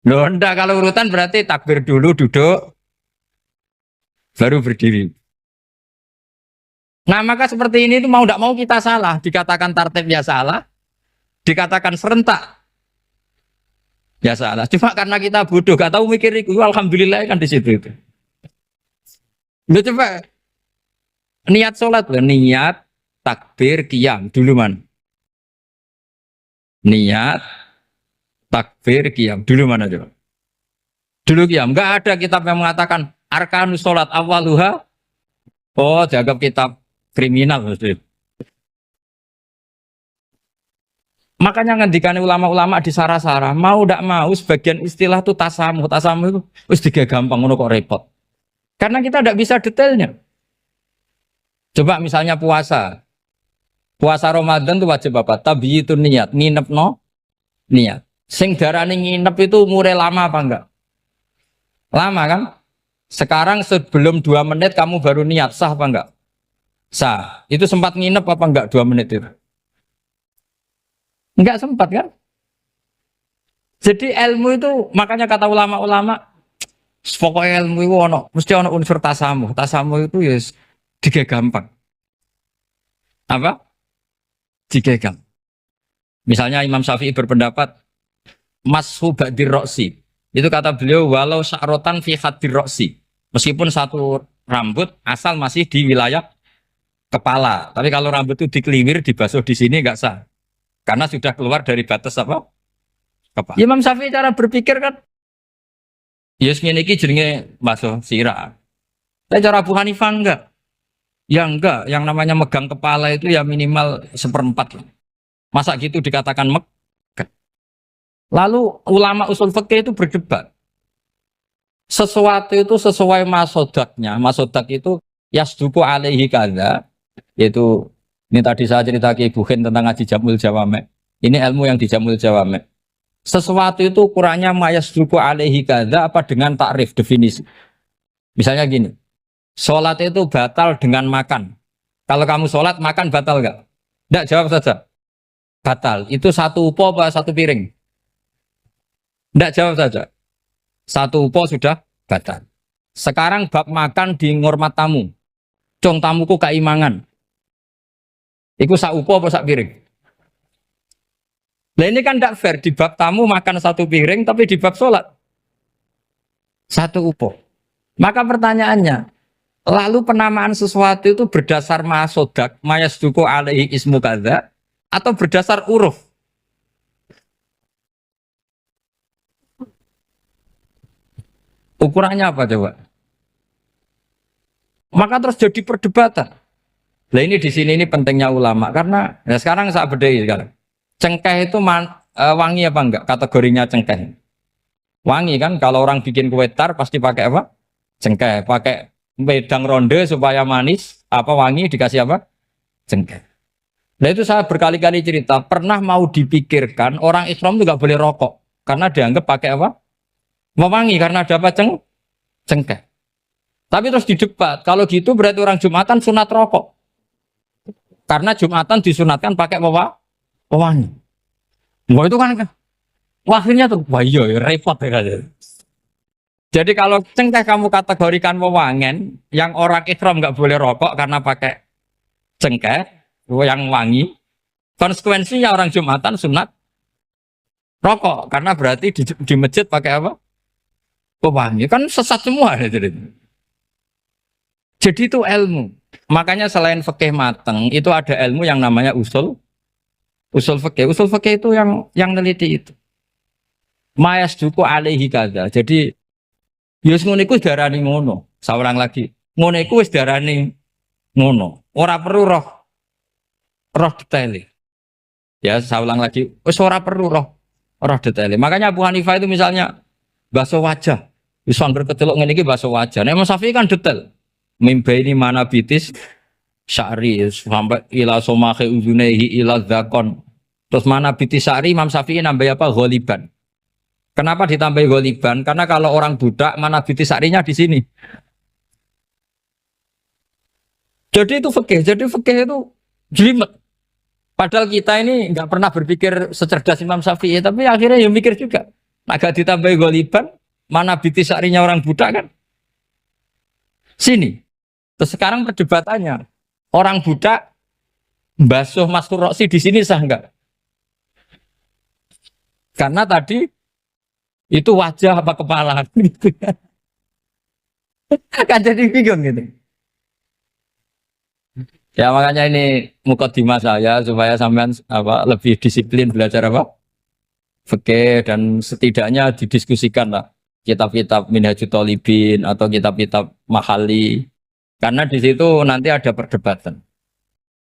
Loh enggak, kalau urutan berarti takbir dulu duduk baru berdiri. Nah maka seperti ini tuh mau tidak mau kita salah. Dikatakan tartib ya salah. Dikatakan serentak ya salah. Cuma karena kita bodoh gak tahu mikir itu. Alhamdulillah kan di situ itu. Lu coba niat sholat loh. Niat takbir qiyam dulu man. Niat takbir qiyam dulu mana coba? Dulu qiyam. Gak ada kitab yang mengatakan arkanus sholat awaluha. Oh dianggap kitab kriminal maksudnya. Makanya ngendikane ulama-ulama di sarah-sarah mau tidak mau sebagian istilah itu tasamuh itu wis gampang ngono kok repot. Karena kita tidak bisa detailnya. Coba misalnya puasa Ramadan itu wajib apa? Tabiyyitun niat, nginep no niat. Sing darane nginep itu umure lama apa enggak? Lama kan? Sekarang sebelum 2 menit kamu baru niat, sah apa enggak? Sah. Itu sempat nginep apa enggak 2 menit itu? Enggak sempat kan? Jadi ilmu itu makanya kata ulama-ulama pokoknya ilmu itu mesti ono unsur tasamuh. Tasamuh itu ya tiga gampang. Apa? Tiga gampang. Misalnya Imam Syafi'i berpendapat mashu ba'dir roksi. Itu kata beliau walau sya'rotan fi hadir roksi. Meskipun satu rambut asal masih di wilayah kepala. Tapi kalau rambut itu dikeliwir, dibasuh di sini enggak sah. Karena sudah keluar dari batas apa? Kepala. Imam Syafi'i cara berpikir kan ya ngene iki jenenge basuh sirah. Tapi cara Abu Hanifah enggak. Ya enggak, yang namanya megang kepala itu ya minimal 1/4. Masa gitu dikatakan megang. Lalu ulama usul fikih itu berdebat. Sesuatu itu sesuai masodaknya. Masodak itu yasduku alaihi kadza. Yaitu ini tadi saya cerita ke Ibu Khin tentang ngaji Jamul Jawame. Ini ilmu yang di Jamul Jawame. Sesuatu itu ukurannya mayasduku alaihi kadza apa dengan takrif definisi. Misalnya gini. Sholat itu batal dengan makan. Kalau kamu sholat makan batal enggak? Enggak, jawab saja. Batal. Itu satu upo apa satu piring? Enggak, jawab saja. Satu upo sudah batal. Sekarang bab makan di ngormat tamu. Cong tamuku keimangan. Iku sak upo apa sak piring? Nah ini kan tidak fair. Di bab tamu makan satu piring, tapi di bab sholat satu upo. Maka pertanyaannya, lalu penamaan sesuatu itu berdasar masodak, mayasduku alaihi ismu kadza, atau berdasar uruf? Ukurannya apa coba? Maka terus jadi perdebatan. Nah ini di sini ini pentingnya ulama karena ya sekarang saya bedai sekarang. Cengkeh itu wangi apa enggak? Kategorinya cengkeh. Wangi kan kalau orang bikin kue tar pasti pakai apa? Cengkeh. Pakai wedang ronde supaya manis. Apa wangi dikasih apa? Cengkeh. Nah itu saya berkali-kali cerita. Pernah mau dipikirkan orang Islam itu nggak boleh rokok karena dianggap pakai apa? Mewangi karena ada apa? Cengkeh. Tapi terus didebat. Kalau gitu berarti orang Jumatan sunat rokok. Karena Jumatan disunatkan pakai pewangi. Wah itu kan akhirnya tuh wah iya repot ya kan. Jadi kalau cengkeh kamu kategorikan pewangen, yang orang Islam nggak boleh rokok karena pakai cengkeh yang wangi. Konsekuensinya orang Jumatan sunat rokok karena berarti di masjid pakai apa? Pewangi. Kan sesat semua ya jadi. Jadi itu ilmu. Makanya selain fikih mateng, itu ada ilmu yang namanya usul Usul fikih. Usul fikih itu yang neliti itu. Mayas duku alaihi kada. Jadi yus ngono iku darani ngono. Saulang lagi. Ngono iku wis darani ngono. Ora perlu roh detail. Ya, saulang lagi. Wis ora perlu roh detail. Makanya Abu Hanifah itu misalnya basuh wajah. Wis angger ketelok ngene iki basuh wajah. Nek Imam Syafi'i kan detail. Mimba ini mana bitis sya'ri sampai ila somahe uzunehi ila zakon. Terus mana bitis sya'ri Imam Syafi'i nambah apa? Ghaliban. Kenapa ditambahi ghaliban? Karena kalau orang budak mana bitis sya'rinya di sini. Jadi itu fikih. Jadi fikih itu jelimet. Padahal kita ini nggak pernah berpikir secerdas Imam Syafi'i, tapi akhirnya ya mikir juga. Agak ditambahi ghaliban, mana bitis sya'rinya orang budak kan? Sini. Terus sekarang perdebatannya, orang budak basuh Mastur Roksi di sini sah enggak? Karena tadi itu wajah apa kepala gitu. Kan jadi bingung gitu. Ya makanya ini mukadimah saya supaya sampean lebih disiplin belajar fikih dan setidaknya didiskusikan lah kitab-kitab Minhajut Thalibin atau kitab-kitab Mahali. Karena di situ nanti ada perdebatan.